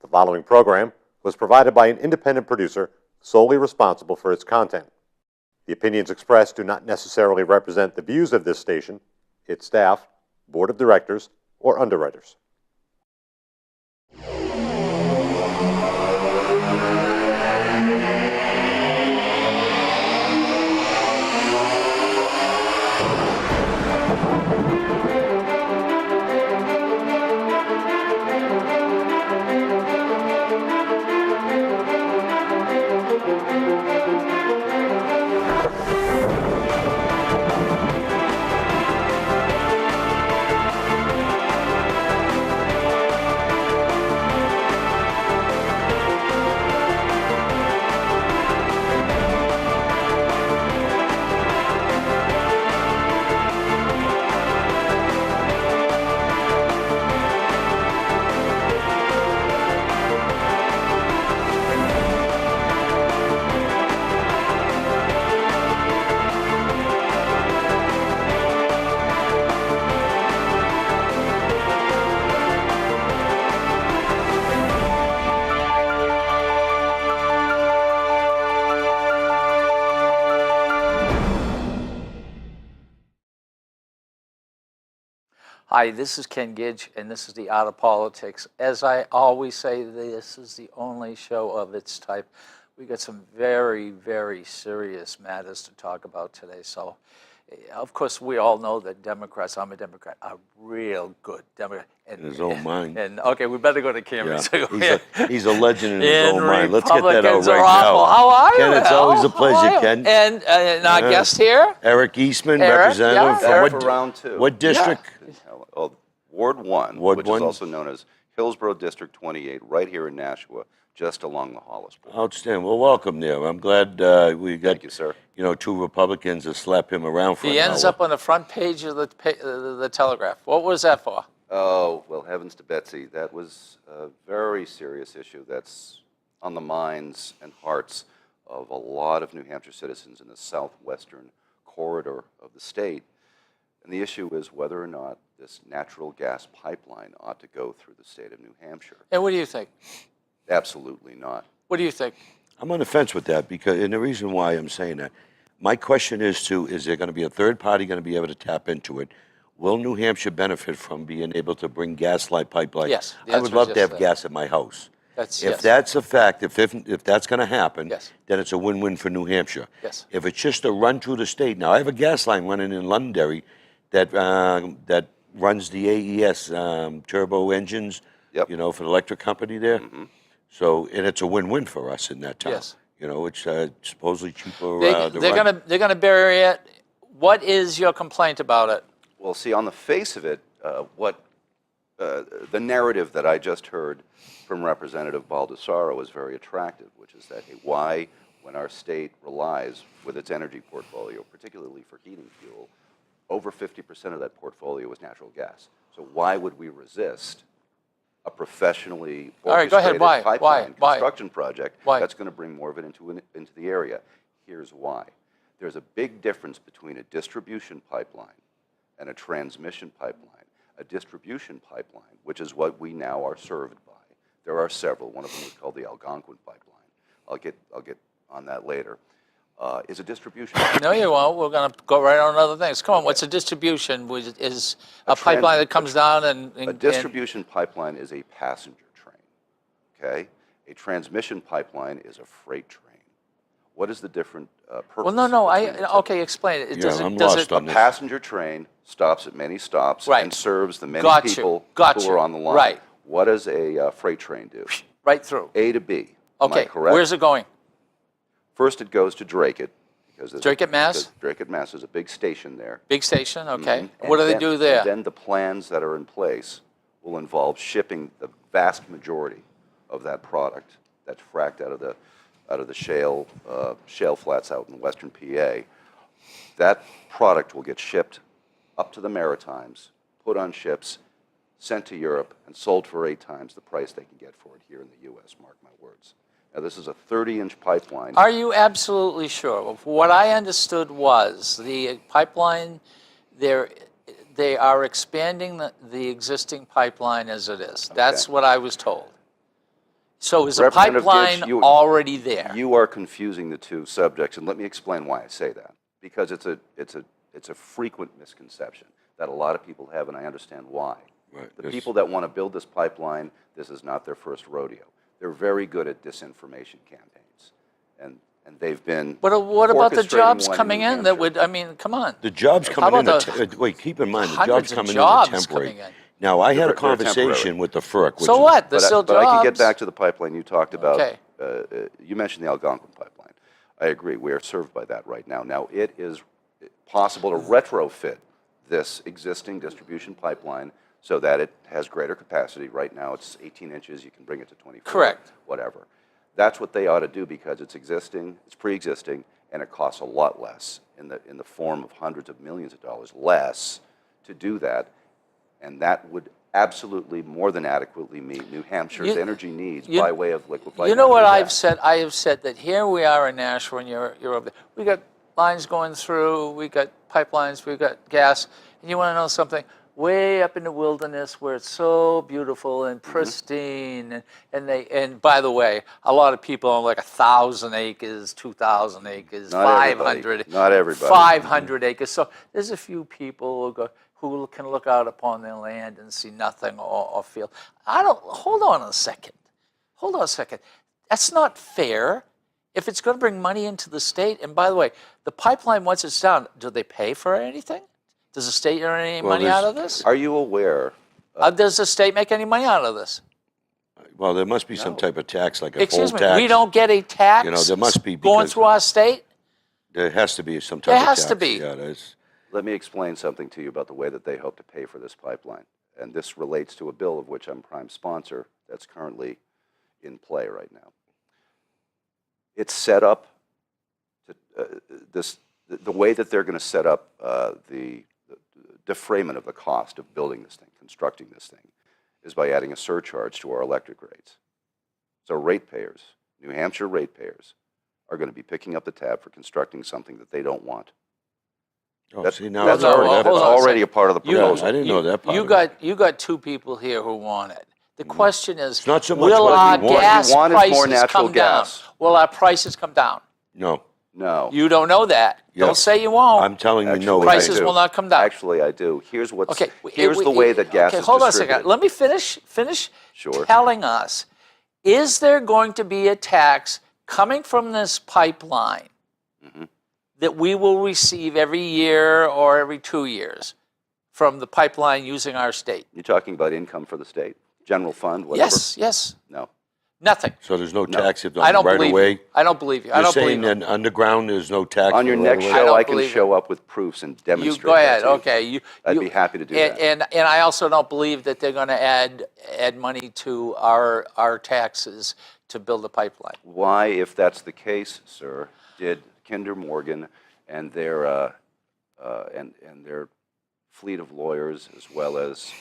The following program was provided by an independent producer solely responsible for its content. The opinions expressed do not necessarily represent the views of this station, its staff, board of directors, or underwriters. Hi, this is Ken Gidge, and this is The Art of Politics. As I always say, this is the only show of its type. We got some very, very serious matters to talk about today. So, of course, we all know that Democrats, I'm a Democrat, are real good Democrats. In his own mind. And okay, we better go to Cameron. Yeah. He's a legend in his own mind. Let's get that out Republicans are right awful. now. How are you? Ken, it's always a How are pleasure, you? Ken. And our guest here, Eric Eastman, Eric, representative yeah. from Eric for round two. What district? Oh, Ward 1, Ward which 1. is also known as Hillsborough District 28, right here in Nashua, just along the Hollis border. Outstanding. Well, welcome there. I'm glad we got Thank you, sir. Two Republicans to slap him around for he an ends hour. up on the front page of the Telegraph. What was that for? Oh, well, heavens to Betsy. That was a very serious issue that's on the minds and hearts of a lot of New Hampshire citizens in the southwestern corridor of the state. And the issue is whether or not this natural gas pipeline ought to go through the state of New Hampshire. And what do you think? Absolutely not. What do you think? I'm on the fence with that and the reason why I'm saying that, my question is there going to be a third party going to be able to tap into it? Will New Hampshire benefit from being able to bring gaslight pipelines? Yes, the I would answer love is to have yes. gas at my house. That's If yes. that's a fact, if that's going to happen, Yes. then it's a win-win for New Hampshire. Yes. If it's just a run through the state, now I have a gas line running in Londonderry that runs the AES turbo engines, Yep. for the electric company there. Mm-hmm. So, and it's a win-win for us in that town. Yes. It's supposedly cheaper to They're run. gonna bury it. What is your complaint about it? Well, see, on the face of it, the narrative that I just heard from Representative Baldessaro is very attractive, which is that, hey, why, when our state relies with its energy portfolio, particularly for heating fuel, over 50% of that portfolio is natural gas. So why would we resist a professionally All right, go ahead. orchestrated Why? pipeline Why? construction project Why? that's going to bring more of it into the area? Here's why. There's a big difference between a distribution pipeline and a transmission pipeline. A distribution pipeline, which is what we now are served by. There are several. One of them is called the Algonquin pipeline. I'll get on that later. Is a distribution pipeline. No, you won't. We're gonna go right on other things. Come on. What's a distribution? Is a pipeline that comes down and A distribution pipeline is a passenger train, okay? A transmission pipeline is a freight train. What is the different purpose? Well, no. between the two? Okay. Explain it. I'm lost on A this. passenger train stops at many stops Right. and serves the many Got you. people Got who you. are on the line. Right. What does a freight train do? Right through. A to B. Am I Okay. correct? Where's it going? First, it goes to Drake because Drake at Mass? Drake at Mass is a big station there. Big station. Okay. Mhm. What do And they then- do there? And then the plans that are in place will involve shipping the vast majority of that product that's fracked out of the shale flats out in western PA. That product will get shipped up to the Maritimes, put on ships, sent to Europe, and sold for 8 times the price they can get for it here in the U.S. Mark my words. Now, this is a 30-inch pipeline. Are you absolutely sure? What I understood was the pipeline, they are expanding the existing pipeline as it is. That's what I was told. So is the Representative pipeline Gitz, you- already there? You are confusing the two subjects, and let me explain why I say that. Because it's a frequent misconception that a lot of people have, and I understand why. Right, The this- people that want to build this pipeline, this is not their first rodeo. They're very good at disinformation campaigns, and they've been. What about the orchestrating jobs one coming New in that Hampshire. would, I mean, come on. The jobs How coming in, about wait, keep in mind, the hundreds jobs of coming jobs in are temporary. coming in? Now, I had a They're conversation temporary. with the FERC. which So is- what? There's still But jobs. I can get back to the pipeline you talked about. Okay. You mentioned the Algonquin pipeline. I agree. We are served by that right now. Now, it is possible to retrofit this existing distribution pipeline so that it has greater capacity. Right now, it's 18 inches. You can bring it to 24. Correct. Whatever. That's what they ought to do because it's existing, it's pre-existing, and it costs a lot less in the form of hundreds of millions of dollars less to do that. And that would absolutely more than adequately meet New Hampshire's energy needs by way of liquefied You know what natural I've gas. said? I have said that here we are in Nashua and you're over there. We got lines going through, we got pipelines, we got gas. And you want to know something? Way up in the wilderness where it's so beautiful and pristine, and by the way, a lot of people own like 1,000 acres, 2,000 acres, Not everybody. 500, Not everybody. 500 acres. So there's a few people who can look out upon their land and see nothing or feel. Hold on a second. Hold on a second. That's not fair. If it's going to bring money into the state, and by the way, the pipeline, once it's down, do they pay for anything? Does the state earn any money out of this? Are you aware? Does the state make any money out of this? Well, there must be some type of tax, like a Excuse poll me, tax. we don't get a tax You know, there must be, going because- through our state? There has to be some type There of tax. has to be. Yeah, there's, Let me explain something to you about the way that they hope to pay for this pipeline. And this relates to a bill of which I'm prime sponsor that's currently in play right now. It's set up to, the way that they're going to set up the defrayment of the cost of building this thing, constructing this thing, is by adding a surcharge to our electric rates. So ratepayers, New Hampshire ratepayers, are going to be picking up the tab for constructing something that they don't want. oh, That's, see, now that's I've heard already, that. hold that's on a already a second. part of the You- proposal. I didn't know that part You of got you got two people here who want it. The question is, It's not so much will what our we want. gas What we want is prices more natural come gas. down? Will our prices come down? No, No. You don't know that. Yeah. Don't say you won't. I'm telling you, no. Actually, I Prices do. will not come down. Actually, I do. Here's what's. Okay. Here's the way that gas okay, is hold on a distributed. second. Let me finish Sure. telling us. Is there going to be a tax coming from this pipeline Mm-hmm. that we will receive every year or every 2 years from the pipeline using our state? You're talking about income for the state, general fund, whatever. Yes. No. Nothing. So there's no No. tax if I don't right believe away? you. I don't believe you. I You're don't saying believe you. that underground there's no tax On your for right next away? I show, don't I can believe show up with proofs and You demonstrate. go ahead. that to you. Okay. I'd be happy to do that. And I also don't believe that they're going to add money to our taxes to build a pipeline. Why, if that's the case, sir, did Kinder Morgan and their fleet of lawyers, as well as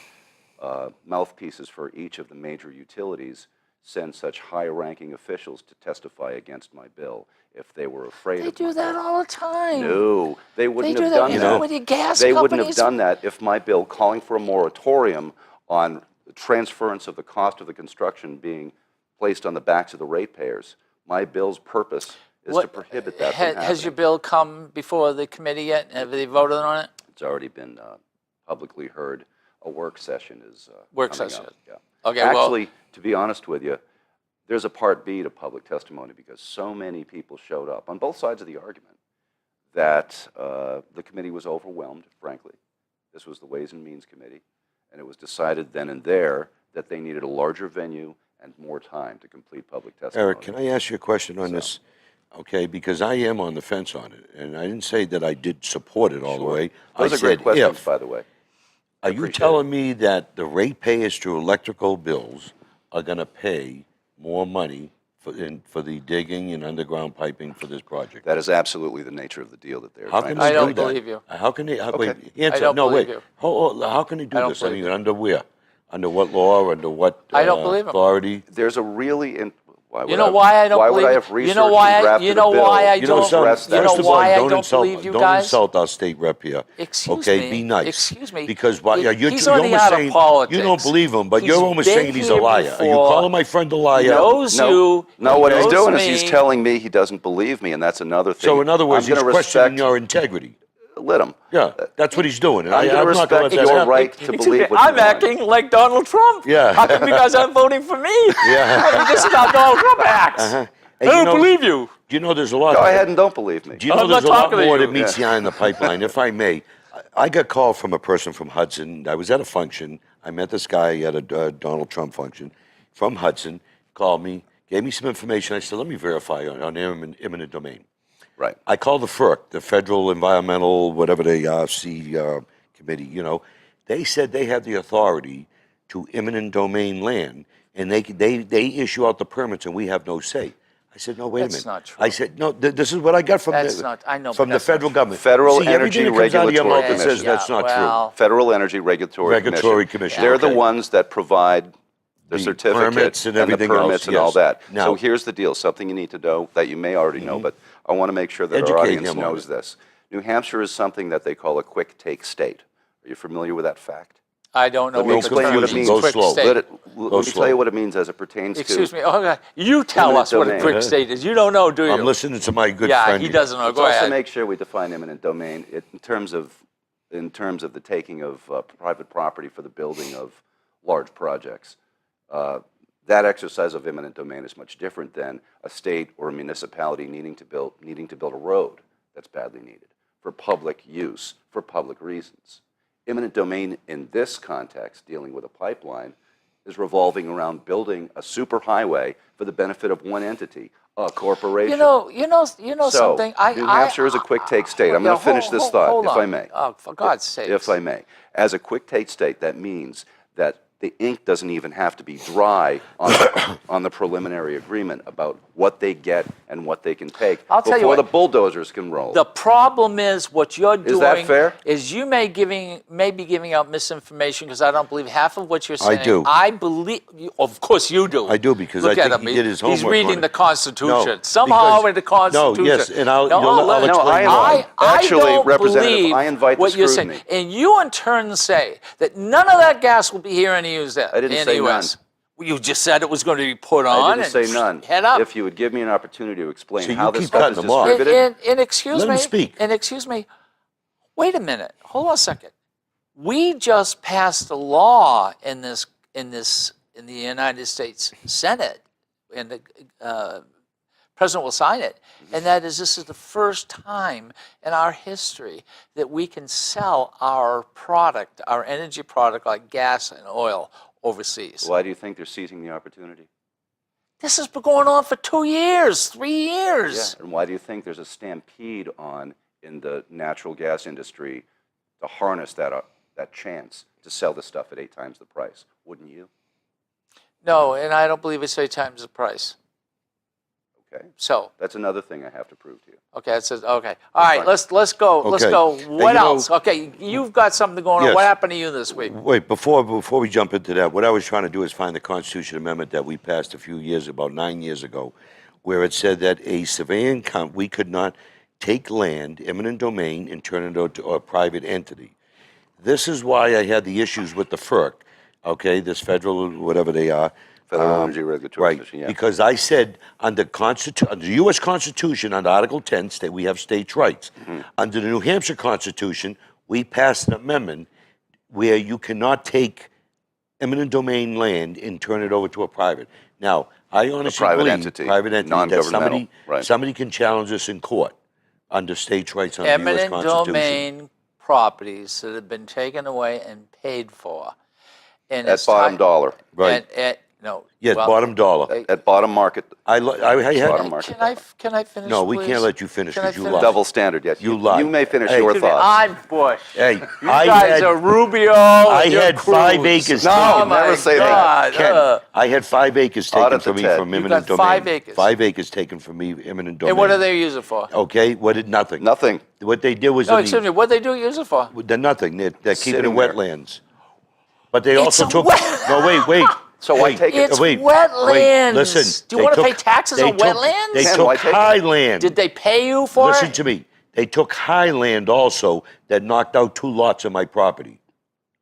mouthpieces for each of the major utilities, send such high-ranking officials to testify against my bill if they were afraid They of do my that bill? all the time. No, they wouldn't do have that, done you that. know, with the gas They wouldn't have companies. done that if my bill calling for a moratorium on the transference of the cost of the construction being placed on the backs of the ratepayers. My bill's purpose is to prohibit that from happening. Has your bill come before the committee yet? Have they voted on it? It's already been publicly heard. A work session is Work coming session. up. Yeah. Okay, well- Actually, to be honest with you, there's a part B to public testimony because so many people showed up on both sides of the argument that the committee was overwhelmed, frankly. This was the Ways and Means Committee, and it was decided then and there that they needed a larger venue and more time to complete public testimony. Eric, can I ask you a question on this? Okay, because I am on the fence on it, and I didn't say that I did support it all the way. Those I are great said questions, if. by the way. Are you appreciate telling me that the ratepayers through electrical bills are going to pay more money for the digging and underground piping for this project? That is absolutely the nature of the deal that they're How trying can to they I do don't that? believe you. How can they? Wait, Okay. answer. I don't no, believe wait. you. How can they do I don't this? I believe mean, you. under where? Under what law? Under what I don't believe 'em. authority? There's a really, Why would You know why I don't why believe would I you? have You researched know why and I? drafted You know a bill why I to don't? address You know that? first of all, why I don't don't insult, believe you don't guys? insult our state rep here. Excuse okay, me. be nice. Excuse me. Because why, He's you're on the almost art of saying politics. you don't believe him, but He's you're almost been saying he's a here liar. Are you before. calling my friend a liar? He knows you. No, He what he's knows doing me. is he's telling me he doesn't believe me, and that's another thing. So in other words, I'm he's gonna questioning respect, your integrity. let him. Yeah, that's what he's doing. And I'm going to I'm not going respect to let that your happen. right to Excuse believe me, what you I'm want. acting like Donald Trump. Yeah. How come you guys aren't voting for me? Yeah. I mean, this is how Donald Trump acts. Uh-huh. I don't believe you. Do you know there's a lot? Go ahead and don't believe me. Do you know I'm there's a not lot talking to more you. that meets the eye in the pipeline? If I may, I got called from a person from Hudson. I was at a function. I met this guy at a Donald Trump function from Hudson. Called me, gave me some information. I said, let me verify on eminent domain. Right. I called the FERC, the Federal Environmental, whatever they see committee. You know, they said they have the authority to eminent domain land, and they issue out the permits, and we have no say. I said, no, wait a That's minute. not true. I said, no, this is what I got from That's the, not- I know, from but the that's not federal true. government. Federal See, everything Energy that comes out of your mouth Regulatory that says Commission. that's not well, true. Federal Energy Regulatory Commission, They're the okay. ones that provide the The certificates permits and everything the else, permits and all yes. that. Now- So here's the deal, something you need to know that you may already know, but I want to make sure that our Educate audience him on knows it. this. New Hampshire is something that they call a quick take state. Are you familiar with that fact? I don't know Let me what the explain what it term means. means. Go Quick slow. state. Let me slow. tell you what it means as it pertains to... Excuse me. Okay. You tell Eminent us what a domain. quick state is. You don't know, do you? I'm listening to my good yeah, friend. he here. doesn't know. Let's Go also ahead. make sure we define eminent domain in terms of the taking of private property for the building of large projects. That exercise of eminent domain is much different than a state or a municipality needing to build a road that's badly needed for public use, for public reasons. Eminent domain in this context, dealing with a pipeline, is revolving around building a superhighway for the benefit of one entity, a corporation. You know So, something. New Hampshire is a quick take state. I'm going to finish this thought, hold if on. I may. Oh, for God's sake. If I may. As a quick take state, that means that the ink doesn't even have to be dry on the preliminary agreement about what they get and what they can take I'll tell you before what, the bulldozers can roll. The problem is what you're doing. that fair? Is you may be giving out misinformation because I don't believe half of what you're I saying. do. I believe. Of course you do. I do, because Look I at think him. he did his He's homework reading on the it. Constitution. No, Somehow because- in the Constitution. No, yes, and I'll let- No, I I actually, don't Representative, believe I invite the what you're saying. scrutiny. And you in turn say that none of that gas will be here in the US. I didn't in say the US. none. Well, you just said it was going to be put on. I didn't say none. Head up. If you would give me an opportunity to explain See, how you this keep stuff is cutting them off. distributed. And excuse Let me. him speak. And excuse me. Wait a minute. Hold on a second. We just passed a law in the United States Senate, and the president will sign it. And that is, this is the first time in our history that we can sell our product, our energy product, like gas and oil, overseas. Why do you think they're seizing the opportunity? This has been going on for 2 years, 3 years. Yeah, and why do you think there's a stampede on in the natural gas industry to harness that chance to sell the stuff at 8 times the price? Wouldn't you? No, and I don't believe it's 8 times the price. Okay, So, that's another thing I have to prove to you. okay, it says, okay. All right, fine. let's go. Let's Okay. go. And What you know- else? Okay, you've got something going on. Yes. What happened to you this week? Wait, before we jump into that, what I was trying to do is find the Constitution Amendment that we passed a few years, about 9 years ago, where it said that a surveying count, we could not take land, eminent domain, and turn it over to a private entity. This is why I had the issues with the FERC, okay, this federal, whatever they are. Federal Energy Regulatory Right, Commission, yeah. because I said under the U.S. Constitution, under Article 10, we have states' rights. Mm-hmm. Under the New Hampshire Constitution, we passed an amendment where you cannot take eminent domain land and turn it over to a private. Now, I honestly private believe entity, that non-governmental, right. somebody can challenge this in court under states' rights under the U.S. Eminent Constitution. domain properties that have been taken away and paid for. And At it's bottom dollar, Right. No. Yes, well, bottom dollar. at bottom market, I had, Bottom market. Can I finish? No, we please? can't let you finish Can I 'cause you finish? lied. double standard, yes. You lied. You may finish Hey, your excuse me, thoughts. I'm Bush. Hey, You I guys had, are Rubio. I and you're had 5 Cruz. acres. No, Oh never my say that. God. Ken, I had 5 acres taken Audit the from me Ted. from You eminent got domain. 5 acres. 5 acres taken from me, eminent domain. And what do they use it for? Okay, what did nothing? Nothing. What they did was No, in excuse me. the, What they do use it for? they're nothing. They're keeping it Sitting there. wetlands. But they It's also took. wet- No, wait. So I take it. It's wait, wetlands. listen. Do you want to pay taxes on wetlands? They Ken, why took take it? Highland. Did they pay you for Listen it? to me. They took Highland also that knocked out 2 lots of my property.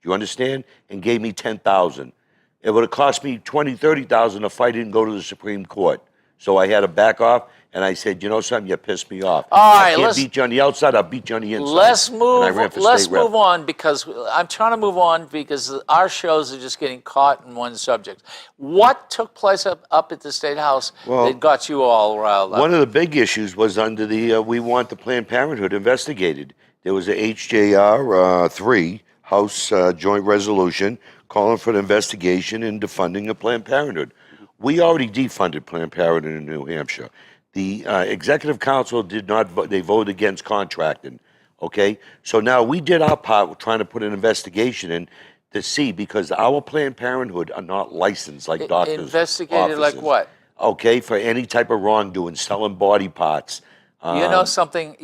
Do you understand? And gave me $10,000. It would have cost me $20,000, $30,000 if I didn't go to the Supreme Court. So I had to back off, and I said, you know something, you pissed me off. All right, I can't let's- beat you on the outside, I'll beat you on the inside. Let's And I move. ran for Let's state rep. move on because I'm trying to move on because our shows are just getting caught in one subject. What took place up at the State House that got you all riled up? One of the big issues was under the, we want the Planned Parenthood investigated. There was a HJR 3 House joint resolution calling for an investigation into funding of Planned Parenthood. We already defunded Planned Parenthood in New Hampshire. The Executive Council did not vote, they voted against contracting, okay? So now we did our part, we're trying to put an investigation in to see, because our Planned Parenthood are not licensed like doctors' Investigated like offices. what? Okay, for any type of wrongdoing, selling body parts. You know something,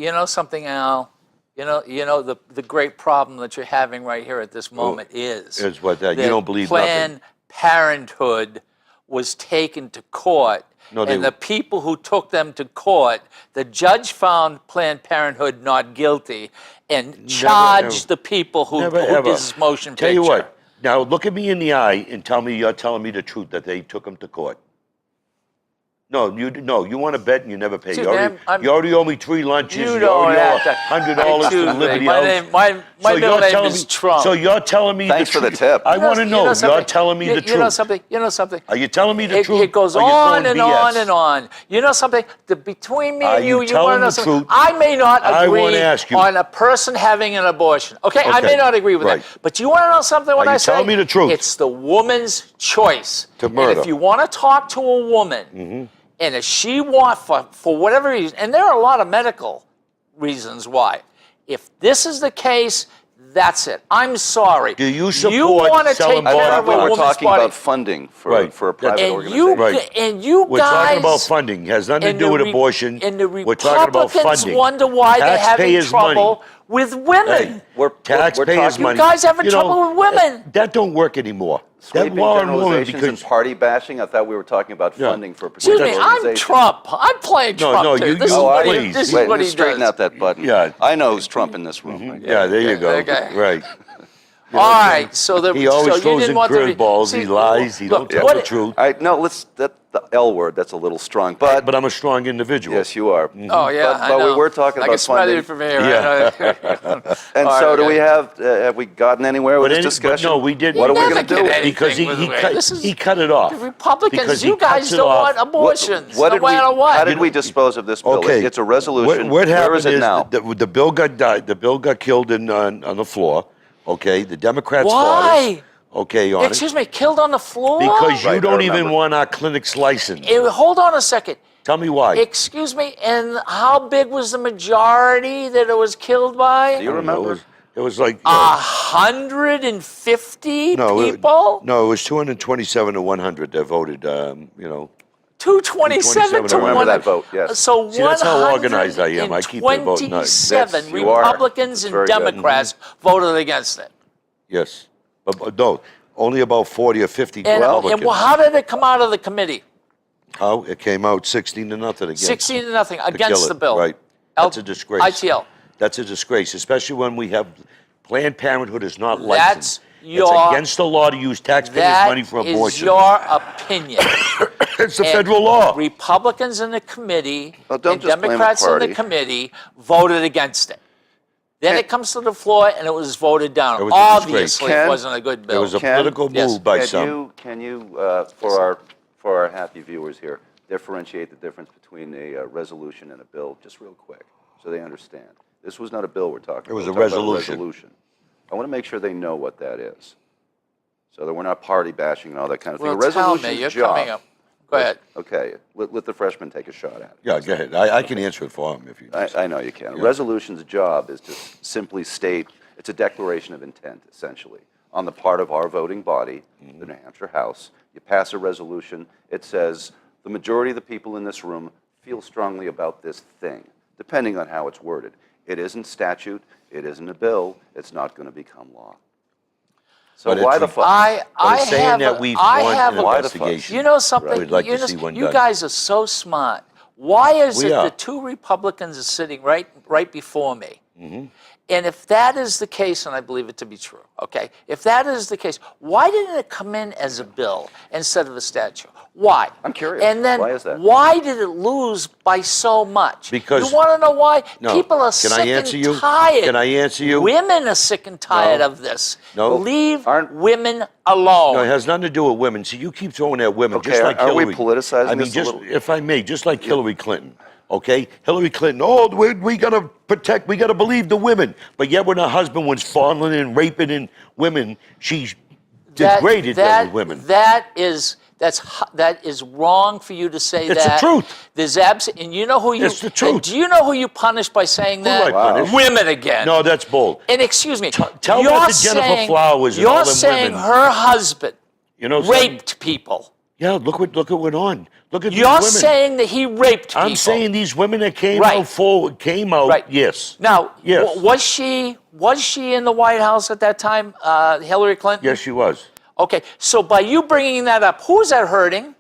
Al? You know the great problem that you're having right here at this moment is what that? You don't believe Planned Parenthood was taken to court, No, they- and the people who took them to court, the judge found Planned Parenthood not guilty and charged ever. the people who Never, did ever. this motion Tell picture. you what, now look at me in the eye and tell me you're telling me the truth that they took him to court. No, you want to bet and you never pay. Excuse You me, already, I'm- you already owe me 3 lunches. You You don't already owe have to. $100 Excuse to me, Liberty my House. name- my So middle you're name telling is me, Trump. So you're telling me Thanks the for the truth. tip. I want to know. You're something? telling me the truth. You know something? Are you telling me the truth? It goes or you on throwing and BS? on and on. You know something? Between me Are and you, you you want telling to know the something? truth? I may not I agree wanna ask you. on a person having an abortion. Okay, I may Okay, not agree with right. that. But you want to know something when Are I you say? telling me the truth? It's the woman's choice. To And murder. if you want to talk to a woman, and if she wants, for whatever reason, and there are a lot of medical reasons why, if this is the case, that's it. I'm sorry. Do you You support want to selling take I care body thought of we a were woman's talking body. about funding for Right. a private And organization. Right. We're talking about guys, funding. It has nothing to and do the with Re- abortion. And the We're talking about Republicans funding. wonder why they're having Taxpayers' trouble money. with women. Hey, We're taxpayers' talking- money. You guys having You know, trouble with women. That don't work anymore. That Sweeping law on women generalizations and because party bashing. I thought we were talking about Yeah. funding for a Excuse particular me, I'm organization. Trump. I'm playing No, Trump no, too. you- This you- is Oh, what are he, you? this is Wait, what let's he straighten does. out that button. Yeah. I know who's Trump in this room. yeah, there you go. Okay. Right. All right, so He always so you throws didn't in want to curveballs. see, He lies. He don't look, tell what- the truth. No, the L word, that's a little strong. But But I'm a strong individual. yes, you are. Oh yeah, But we know. were talking I about can smell funding. you from here. Yeah. And All so right, do we okay. have we gotten anywhere with But this discussion? no, we didn't. What are we never going to get do? anything Because with the way- this is- he cut it off. The Republicans, Because he you guys cuts it don't off. want abortions, What no did we, matter what. How did we dispose of this bill? Okay. It's a resolution. What happened Where is it is now? the bill got died. The bill got killed on the floor. Okay, the Democrats fought Why? it. Okay, on Excuse me, killed on the floor? because you Right, I don't even remember. want our clinics licensed. Hold on a second. Tell me why. Excuse me, and how big was the majority that it was killed by? Do you remember? It was like 150 people? No, it was 227 to 100 that voted. 227 to I remember 1. that vote, yes. So See, that's how organized I am. I keep the vote nice. 127 Yes, you are. Republicans That's and very good. Democrats voted against it. Yes, but no, only about 40 or 50 And, Republicans. how did it come out of the committee? How it came out 16 to nothing against 16 to nothing to against kill the it. bill. Right. That's a disgrace. ITL. That's a disgrace, especially when we have Planned Parenthood is not That's licensed. your- It's against the law to use taxpayers' That money for is abortion. your opinion. It's a And federal law. Republicans in the committee Well, don't and just blame the Democrats in the party. committee voted against it. Then it comes to the floor and it was voted down. It was a disgrace. Obviously, it Ken, wasn't a good bill. It was a Ken, political yes. move by some. Can you for our happy viewers here, differentiate the difference between a resolution and a bill, just real quick, so they understand. This was not a bill we're talking about. It was a We're talking about resolution. resolution. I want to make sure they know what that is, so that we're not party bashing and all that kind of Well, thing. A tell me, resolution's you're job. coming up. Go ahead. Okay, let the freshman take a shot at it. Yeah, go ahead. I can answer it for him if you. I know you can. A resolution's job is to simply state, it's a declaration of intent, essentially, on the part of our voting body, the New Hampshire House. You pass a resolution, it says, the majority of the people in this room feel strongly about this thing, depending on how it's worded. It isn't statute, it isn't a bill, it's not going to become law. So But why it's- the fuck? I it's saying have that a- we I want have an a- Why the fuck? investigation. You know something? We'd like you to know- see one you done. guys are so smart. Why is We it are. the two Republicans are sitting right before me? Mm-hmm. And if that is the case, and I believe it to be true, okay? If that is the case, why didn't it come in as a bill instead of a statute? Why? I'm curious. And then Why is that? why did it lose by so much? Because- you want to know why? No. People are Can sick I answer and you? tired. Can I answer you? Women are sick and tired No. of this. No. Leave Aren't- women alone. No, it has nothing to do with women. See, you keep throwing at women, Okay, just like aren't we Hillary. politicizing I mean, this a just little? if I may, just like Hillary Clinton. Okay, Hillary Clinton. Oh, we gotta protect. We gotta believe the women. But yet, when her husband was fondling and raping in women, she degraded those women. That is wrong for you to say It's the that. truth. There's and you know who you. It's the truth. and do you know who you punish by saying Who that? I punish? Women again. No, that's bold. And excuse me. tell you're that to Jennifer saying, Flowers and You're all them saying women. her husband You know, something? raped people. Yeah, look what went on. Look at these You're women. saying that he raped people. I'm saying these women that came Right. out forward came out. Right. Yes. Now, Yes. was she in the White House at that time, Hillary Clinton? Yes, she was. Okay, so by you bringing that up, who's that hurting?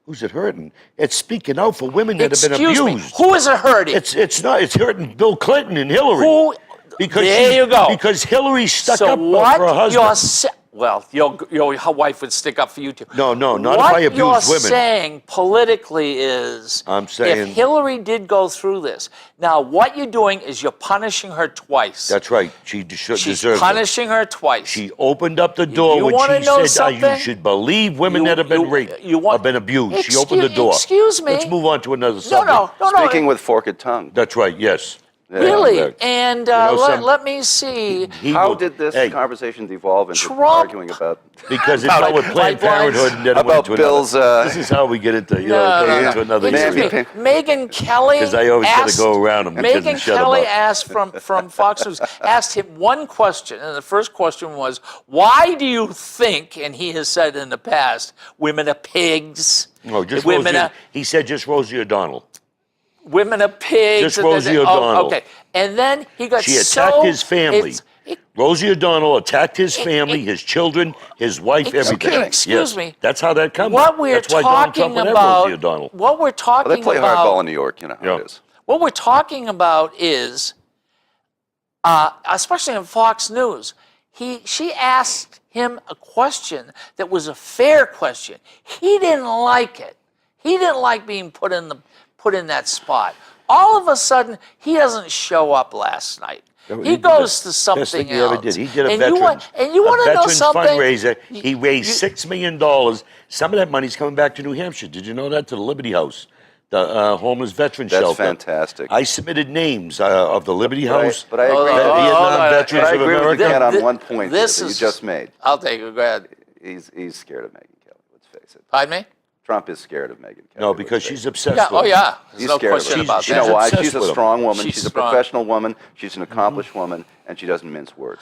Who's it hurting? It's speaking out for women that have been Excuse me, abused. who is it hurting? It's not. It's hurting Bill Clinton and Hillary. Who? Because there she- you go. Because Hillary stuck so up what for her husband. well, your wife would stick up for you too. No, not if what I abuse you're women. saying politically is, I'm saying- if Hillary did go through this, now what you're doing is you're punishing her twice. That's right. She She's deserves it. punishing her twice. She opened up the door You when wanna she know said, something? "You should believe women that have been raped, have been abused." She opened the door. Excuse me. Let's move on to another no, subject. no. Speaking with forked tongue. That's right. Yes. Really? correct. And know, let me see. He How will- did this hey, conversation devolve into Trump- arguing about Because it's About not with Planned pipelines? Parenthood and then it About went to Bill's, another. This is how we get into, No, no, into no. another Excuse issue. me. Megyn Kelly 'Cause I always gotta asked, go around 'em because Megyn they shut 'em Kelly up. asked from Fox News, asked him one question, and the first question was, why do you think, and he has said in the past, women are pigs? No, just women Rosie, are he said just Rosie O'Donnell. women are pigs. Just Rosie Oh, O'Donnell. okay. And then he got She so attacked his family. it- Rosie O'Donnell attacked his family, his children, his wife, everything. Excuse Yes. me. That's how that comes. What we're That's why Donald talking Trump would have about, Rosie O'Donnell. what we're Well, talking they play about, hardball in New York, you know how Yeah. it is. what we're talking about is, especially in Fox News, she asked him a question that was a fair question. He didn't like it. He didn't like being put in that spot. All of a sudden, he doesn't show up last night. No, He did goes the to something best thing he else. ever did. He did a and veterans, you want to know veterans something? fundraiser. He raised $6 million. Some of that money's coming back to New Hampshire. Did you know that? To the Liberty House, the homeless veteran That's shelter. fantastic. I submitted names of the Liberty House, But I agree, Hold on, Vietnam hold on. Veterans but I of agree with America. you, Ken, on Th- one point this that you is- just made. I'll take it. Go ahead. He's scared of Megyn Kelly, let's face it. Pardon me? Trump is scared of Megyn Kelly. No, let's because face she's it. obsessed Yeah. with Oh, him. yeah. There's He's no scared of question her. about She's You know that. why? obsessed She's a with him. strong woman. She's She's a strong. professional woman. She's an accomplished woman, and she doesn't mince words.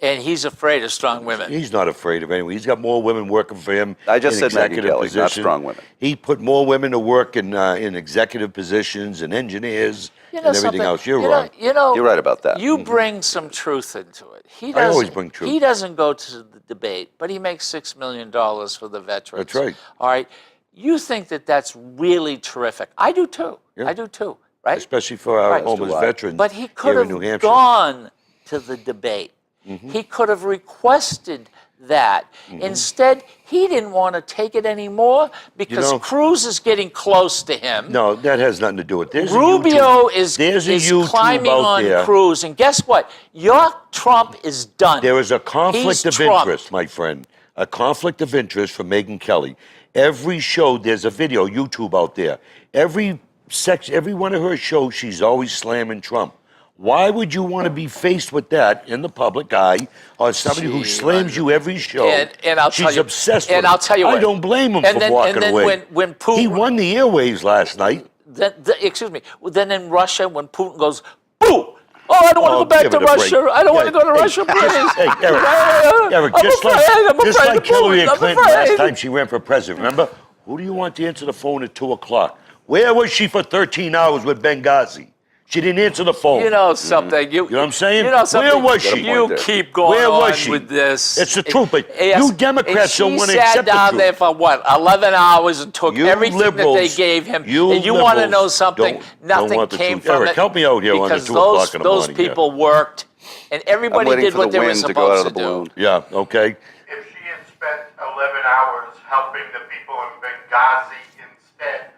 And he's afraid of strong women. He's not afraid of anyone. He's got more women working for him. I just in said Megyn executive Kelly, not positions. strong women. He put more women to work in executive positions and engineers You know and everything something? else. You're you wrong. Know, You're right about that. You bring some truth into it. He I always doesn't- bring truth. He doesn't go to the debate, but he makes $6 million for the veterans. That's right. All right. You think that that's really terrific. I do too. Yeah. I do too. Right? Especially for our Right. homeless Why? veterans But he could here in New have Hampshire. gone to the debate. He could have requested that. Instead, he didn't want to take it anymore because know- Cruz is getting close to him. No, that has nothing to do with it. There's a Rubio YouTube- is there's a YouTube climbing out on there. Cruz, and guess what? Your Trump is done. There is a conflict He's of trumped. interest, my friend. A conflict of interest for Megyn Kelly. Every show, there's a video, YouTube out there. Every one of her shows, she's always slamming Trump. Why would you want to be faced with that in the public eye on somebody who Gee, slams you every show? And I'll She's tell you, obsessed with and it. I'll tell you I what. don't blame him and for then, walking and then away. When Putin, He won the airwaves last night. excuse me. Then in Russia, when Putin goes, boo! Oh, I don't want to Oh, go back give to it a break. Russia. I don't want to go to Hey, Russia, please. Hey, Eric, Eric, I'm just afraid like of Hillary Putin. I'm Clinton last afraid. time she ran for president, remember? Who do you want to answer the phone at 2 o'clock? Where was she for 13 hours with Benghazi? She didn't answer the phone. You know something? You know what I'm saying? You know something? Where was she? You keep going Where was on she? with this. It's the truth, but Yes, you Democrats and don't want to She accept sat the down truth. there for what, 11 hours and took You everything that they liberals- gave him. you and you want to know liberals something? don't Nothing want the came truth. from Eric, it. help me out here on the because 2 o'clock in the those morning here. people worked, and I'm everybody waiting did for the what they were wind to go out supposed of the to do. balloon. Yeah, okay. If she had spent 11 hours helping the people in Benghazi instead,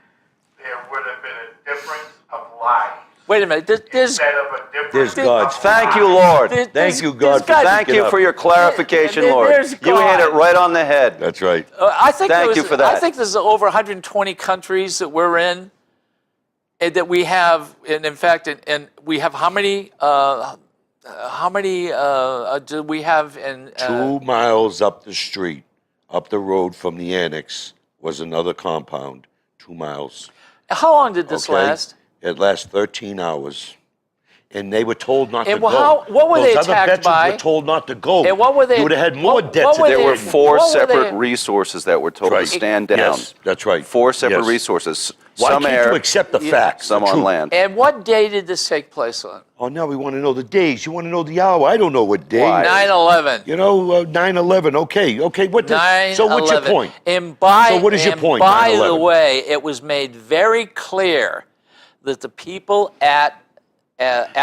there would have been a difference of lives Wait a minute. There's instead of a There's difference God's- of Thank you, lives. Lord. There's- Thank you, there's God, for got- Thank you for your clarification, There- Lord. there's You hit it God. right on the head. That's right. I think Thank you for that. I think there's over 120 countries that we're in, and that we have, and in fact, and we have how many do we have in? 2 miles up the street, up the road from the annex, was another compound. 2 miles. How long did this Okay? last? It lasted 13 hours. And they were told not And to go. what were they Those other attacked veterans by? were told not to go. And what were they- You would have had more what deaths. were if There they- were didn't. four what were separate they- resources that were told Right. to stand down. Yes, that's right. 4 separate Yes. resources. Why Some can't air, you accept the facts? some the on truth? land. And what day did this take place on? Oh, now we want to know the days. You want to know the hour. I don't know what day. Why? 9/11. You know, 9/11. Okay. What? So what's your 9/11. point? And by, So what is your and point, by the 9/11? way, it was made very clear that the people at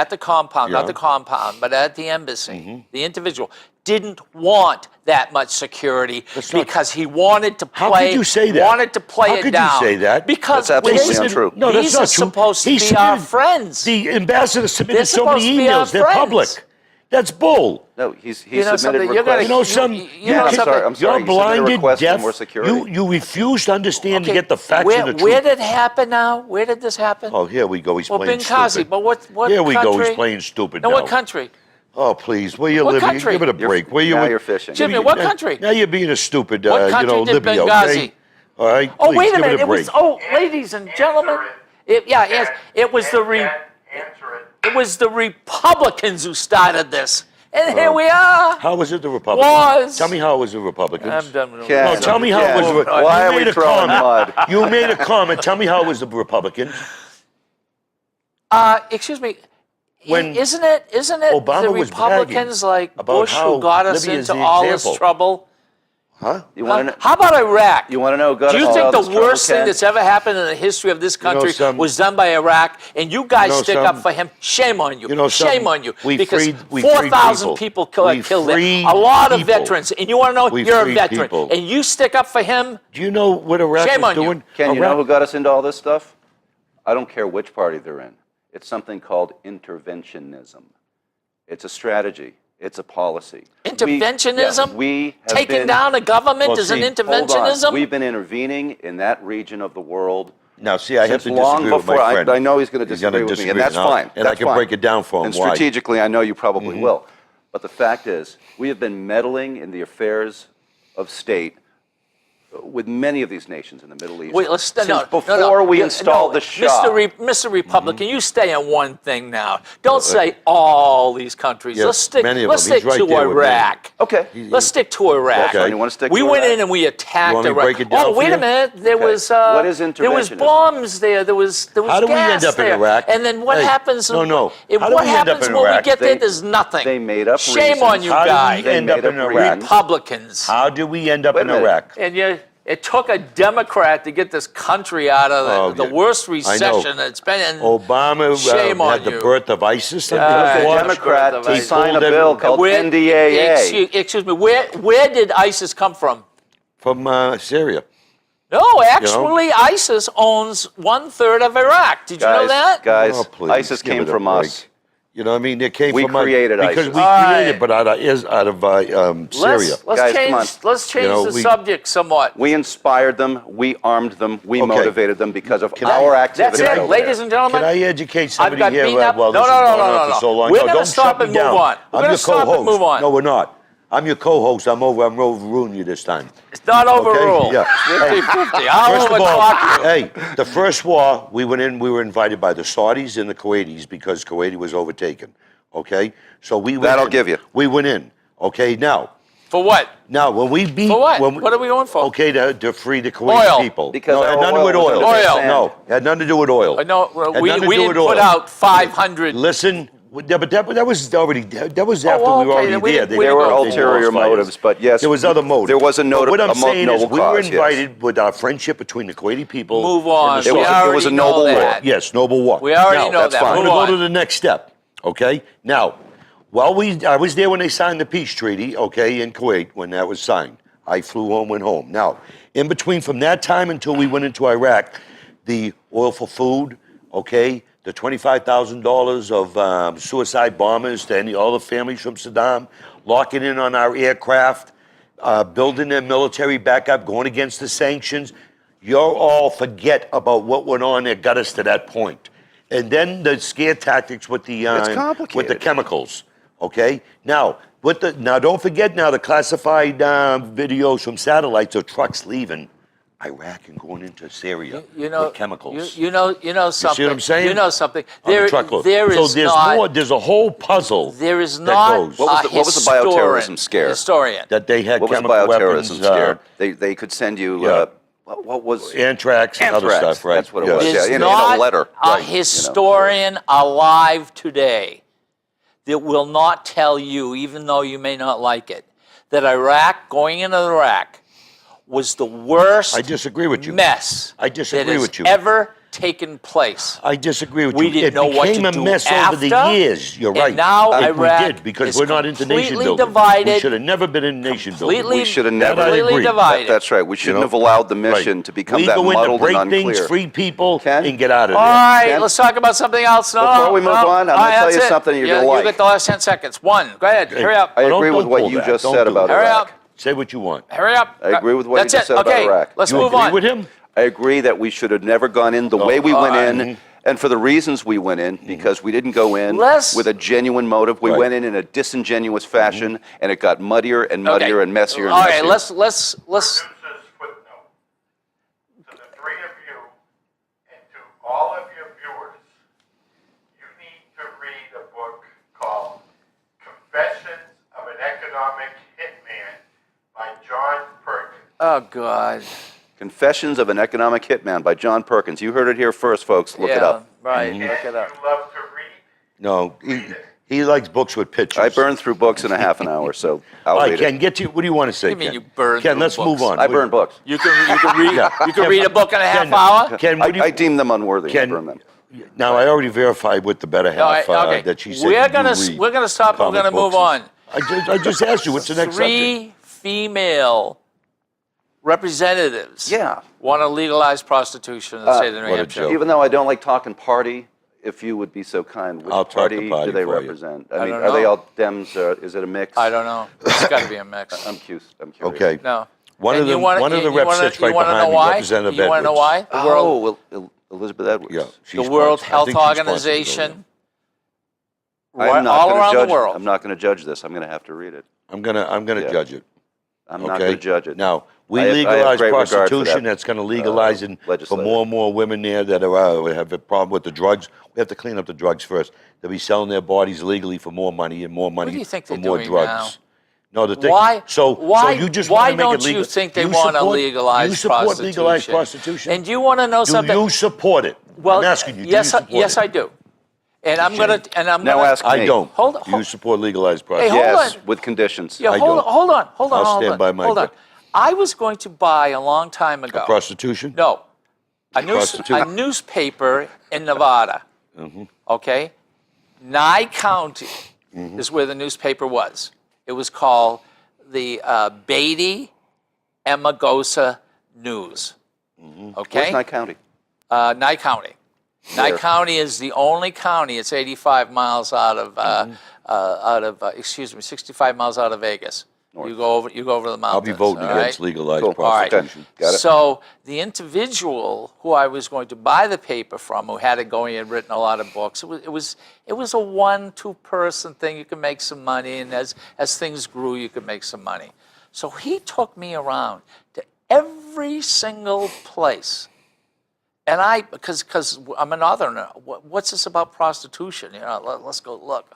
the compound, Yeah. not the compound, but at the embassy, the individual didn't want that much security That's not- because he wanted to play. How could you say that? Wanted to play How it could you down. say that? Because That's absolutely these- untrue. No, that's these not are true. supposed to He be our submitted- friends. The ambassador submitted They're so many supposed to be our emails. They're friends. public. That's bull. No, he You know submitted something? requests. You're gonna- You know some. you you know can- something? I'm sorry, You're you submitted a blinded, request for deaf. more security. You refuse to understand to Okay, get the facts where, and the truth. where did it happen now? Where did this happen? Oh, here we go. He's well, playing Benghazi, stupid. but what Here we country? go. He's playing stupid No, now. what country? Oh, please. Where you What living? country? Give it a You're- break. Where you? now you're fishing. Jimmy, what country? Now you're being a stupid, What country did Libya, Benghazi? okay? All right. Oh, please, wait a give minute. It a break. Ladies and gentlemen, Answer it was the Answer it. it was the Republicans who started this, and here we are. How was it the Republicans? Was. Tell me how it was the Republicans. I'm done with Ken, No, tell me how it was. Ken, You why are made we a throwing comment. mud? You made a comment. Tell me how it was the Republicans. Excuse me. When Isn't it Obama the was Republicans bragging like about Bush how who got us Libya is into the all example. this trouble? Huh? You want to How about Iraq? You want to know? Do you think the worst thing that's ever happened in the history of this country some- was done by Iraq, and you guys You know, stick some- up for him? Shame on you. You know, some- Shame on you. we because freed 4,000 people. people We killed there. freed A lot of people. veterans. And you want to know? We You're a freed veteran. people. And you stick up for him? Do you know what Iraq Shame was on you. doing? Ken, you know Iraq- who got us into all this stuff? I don't care which party they're in. It's something called interventionism. It's a strategy. It's a policy. Interventionism? We have Taking been, down a government Well, is an see, hold Hold on. interventionism? We've been intervening in that region of the world Now, see, I have since to long disagree with before. my friend. I know he's going to He's gonna disagree with me, disagree, and that's and I'll- fine. and I That's can fine. break it down for him And why. strategically, I know you probably will. But the fact is, we have been meddling in the affairs of state with many of these nations in the Middle East Wait, let's since no, before no, no. we Yeah, installed no, the Shah. Mr. Republican, you stay on one thing now. Don't say all these countries. Yes, let's stick. many of Let's them. He's stick right to there with Iraq. Okay. Let's stick to Iraq. Okay. You wanna stick we to went Iraq? in and we attacked You want me to Iraq. break it down Oh, for wait you? a minute. There Okay. was What is there was interventionism? bombs there. There was How do we gas end up in there. Iraq? And then what Hey, happens? no, no. If, How do what we end up happens in when we Iraq? get there? They- There's nothing. they made up Shame on reasons. you How do we guys. They end up made in up Iraq? Republicans. How do we end up Wait a in minute. Iraq? And it took a Democrat to get this country out of Oh, the yeah. worst I know. recession it's been in. Obama Shame on had the you. birth of ISIS. Yeah, under his A watch. Democrat He to sign a pulled bill every- called Where- NDAA. Excuse me. Where did ISIS come from? From Syria. No, actually, ISIS owns 1/3 of Iraq. Did you know that? Guys, Oh, please, ISIS give came it a from break. us. You know what I mean? They came We from us created because ISIS. we All created, right. but out of Syria. Let's Guys, change. come on. Let's change You know, the we- subject somewhat. We inspired them. We armed them. We Okay. motivated them because of Can I- our That's activities. it, over ladies there. and gentlemen. Can I educate somebody got here? beaten up. Well, No, this no, has no, gone no, on no, for no. so long. We're No, gonna don't stop shut me and move down. on. We're I'm gonna your stop and co-host. move on. No, we're not. I'm your co-host. I'm overruling you this time. It's not overruled. Yeah. 50-50. I'll First of all, overclock you. hey, the first war we went in, we were invited by the Saudis and the Kuwaitis because Kuwait was overtaken. Okay, so we went That I'll in. give you. We went in. Okay, now For what? Now, when we beat... For what? when we- What are we going for? Okay, to free the Kuwaiti Oil. people. Because no, it had our nothing to do with oil was oil. under Oil. sand. No, it had nothing to do with oil. No, Had we nothing to do didn't with put oil. out 500. Listen, yeah, but that was already that was after Oh, we were okay, already then we there. didn't- we There were didn't go for ulterior lost fires. motives, but yes, There was other motives. there was a But what I'm noble saying is, we were cause, yes. invited with our friendship between the Kuwaiti people. Move and on. the It We was- Saudis. it was a already noble know war. that. Yes, noble war. We already Now, know that's that. fine. I'm Move going to go on. to the next step. Okay. Now, I was there when they signed the peace treaty. Okay, in Kuwait when that was signed. I flew home, went home. Now, in between from that time until we went into Iraq, the oil for food. Okay. The $25,000 of suicide bombers to all the families from Saddam, locking in on our aircraft, building their military back up, going against the sanctions. You all forget about what went on that got us to that point. And then the scare tactics with the It's with the complicated. chemicals. Okay, now don't forget now the classified videos from satellites of trucks leaving Iraq and going into Syria You know, with chemicals. You know something. see what I'm saying? You know something. On the truckload. There so is there's not. more. There's a whole puzzle. There is that not goes. What was the bioterrorism scare? Historian. that they had What was the chemical bioterrorism weapons, scare? They could send you, yeah. what was... anthrax and other Anthrax, stuff, right? that's what it Yes. was, yeah. There's in a not letter. a Right, you know. historian alive today that will not tell you, even though you may not like it, that Iraq, going into Iraq, was the worst I disagree with you. mess I disagree that has with you. ever taken place. I disagree with We you. didn't it know what became to a do mess after, over the years. You're and right. now we Iraq did because is we're not into nation completely building. We divided, should have never been in nation building. completely- We should have That never... I completely agree. divided. That's right. We shouldn't know? have allowed the mission Right. to become we that go in to muddled break and things, unclear. free people, Ken? and get out of All there. right, Ken? let's talk about something else. No, Before we move on, I'm all gonna right, tell you that's it. something you're gonna You like. get the last 10 seconds. One, go ahead, hurry up. I Don't- agree with don't what pull you that. just Don't said do about that. Hurry Iraq. up. Say what you want. Hurry up. I agree with what you That's just it. said about Okay, Iraq. let's You move agree on. with him? I agree that we should have never gone in the way we went in, and for the reasons we went in, because we didn't go in Let's- with a genuine motive. We Right. went in a disingenuous fashion, and it got muddier and muddier Okay. and messier and All messier. right, let's Producer's footnote. To the three of you and to all of your viewers, you need to read a book called Confessions of an Economic Hitman by John Perkins. Oh God. Confessions of an Economic Hitman by John Perkins. You heard it here first, folks. Look it up. Right. And Look it up. you love to read. No, he likes books with pictures. I burned through books in a half an hour, so I'll All right, read Ken, it. get to what do you want to say, What do you mean Ken? you burned Ken, through let's books? move on. I burn books. You can read Yeah. you can read a book in a half Ken, hour. Ken, what do you, I deem them unworthy. I Ken, burn them. now I already verified with the better All half right, okay. that she said. we're you gonna read we're gonna stop and we're comic gonna move books. on. I just asked you, what's the next subject? 3 female representatives Yeah. want to legalize prostitution in the state of New what a Hampshire. joke. Even though I don't like talking party, if you would be so kind, which I'll talk the party party do they for you. represent? I I mean, don't are they know. all Dems? Is it a mix? I don't know. It's got to be a mix. I'm curious. Okay. No. One And of you them, wanna- one of the you reps wanna- sits you right wanna behind know me, why? Representative You want to know Edwards. why? The World, Oh, well, Elizabeth Edwards. Yeah, the she's World sponsored. I Health think she's sponsored to go Organization, I'm not all gonna around judge, the world. I'm not going to judge this. I'm going to have to read it. I'm gonna Yeah. judge it. I'm Okay. not going to judge it. Now we I have legalize great regard for prostitution. that, That's going to legalize it for legislator. more and more women there that have a problem with the drugs. We have to clean up the drugs first. They'll be selling their bodies legally for more money and more money do you think for they're more doing drugs. No, the thing. Why? So why? you just why want to make don't it legal. you think they want to support- legalize You support prostitution? legalized prostitution? And you want to know do something? you support it? Well, I'm asking you. Do yes, you support yes, it? I do. And I'm gonna. And I'm Now gonna. ask I me. don't. Hold- Do you support legalized Hey, prostitution? hold Yes, on. with conditions. Yeah, I hold don't. on, hold on, hold on, I'll hold stand on, by my hold on. gut. I was going to buy a long time ago. Prostitution? No, a Prostitute. newspaper in Nevada. Mm-hmm. Okay, Nye County is where the newspaper was. It was called the Beatty Amagosa News. Okay, Where's Nye County? Nye County. Nye Where? County is the only county. It's 85 miles out of, excuse me, 65 miles out of Vegas. North. You go over the I'll mountains. be voting all against right? legalized Cool. All right. prostitution. Got it. So the individual who I was going to buy the paper from, who had it going, he had written a lot of books. It was a 1-2 person thing. You could make some money, and as things grew, you could make some money. So he took me around to every single place. And because I'm a northerner, what's this about prostitution? You know, let's go look.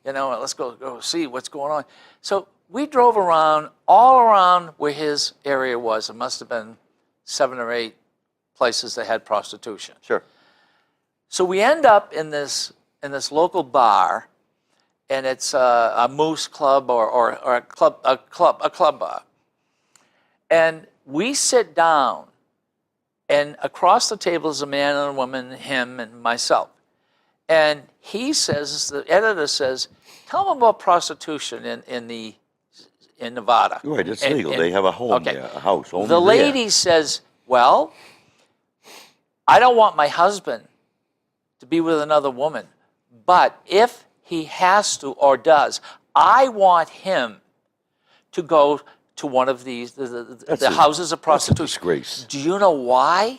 You know, let's go see what's going on. So we drove around, all around where his area was. It must have been 7 or 8 places that had prostitution. Sure. So we end up in this local bar, and it's a Moose Club or a club bar. And we sit down, and across the table is a man and a woman, him and myself. And he says, the editor says, tell them about prostitution in Nevada. Right, it's And- legal. and- They have a home okay. there, a house. Only The there. lady says, well, I don't want my husband to be with another woman, but if he has to or does, I want him to go to one of these, the houses of prostitution. disgrace. Do you know why? You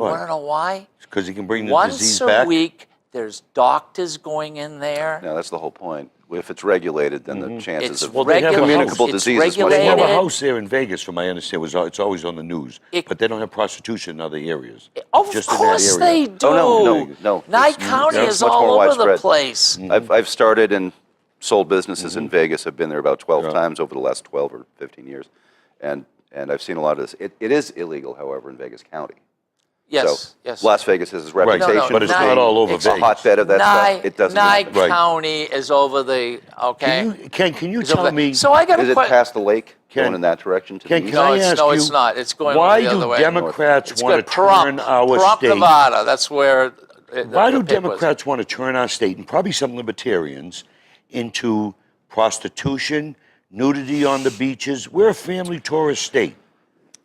Why? want to know why? Because he can bring the Once disease a back. week, there's doctors going in there. No, that's the whole point. If it's regulated, then the chances It's of Well, they have a communicable it's disease is much They have a regulated. house there in Vegas, from my understanding. It's always on the news. But they don't have prostitution in other areas. Of just in that course area. they do. Oh, no. Nye It's- County it's is much all more over the widespread. place. I've started and sold businesses in Vegas. I've been there about 12 Yeah. times over the last 12 or 15 years. And I've seen a lot of this. It is illegal, however, in Vegas County. Yes, So yes. Las Vegas has its Right, reputation. but it's for Nye- not all over it's a Vegas. hotbed of that Nye, stuff. It doesn't Nye happen. Right. County is over the, okay? Can you Is over tell there. me? So I got Is a it question. past the lake, Ken, going in that direction to Ken, the can east? I No, ask no, you, it's not. It's going why the other do way. Democrats It's want good. to turn our Pahrump, state? Nevada. That's where. Why do Democrats want to turn our state, and probably some libertarians, into prostitution, nudity on the beaches? We're a family tourist state.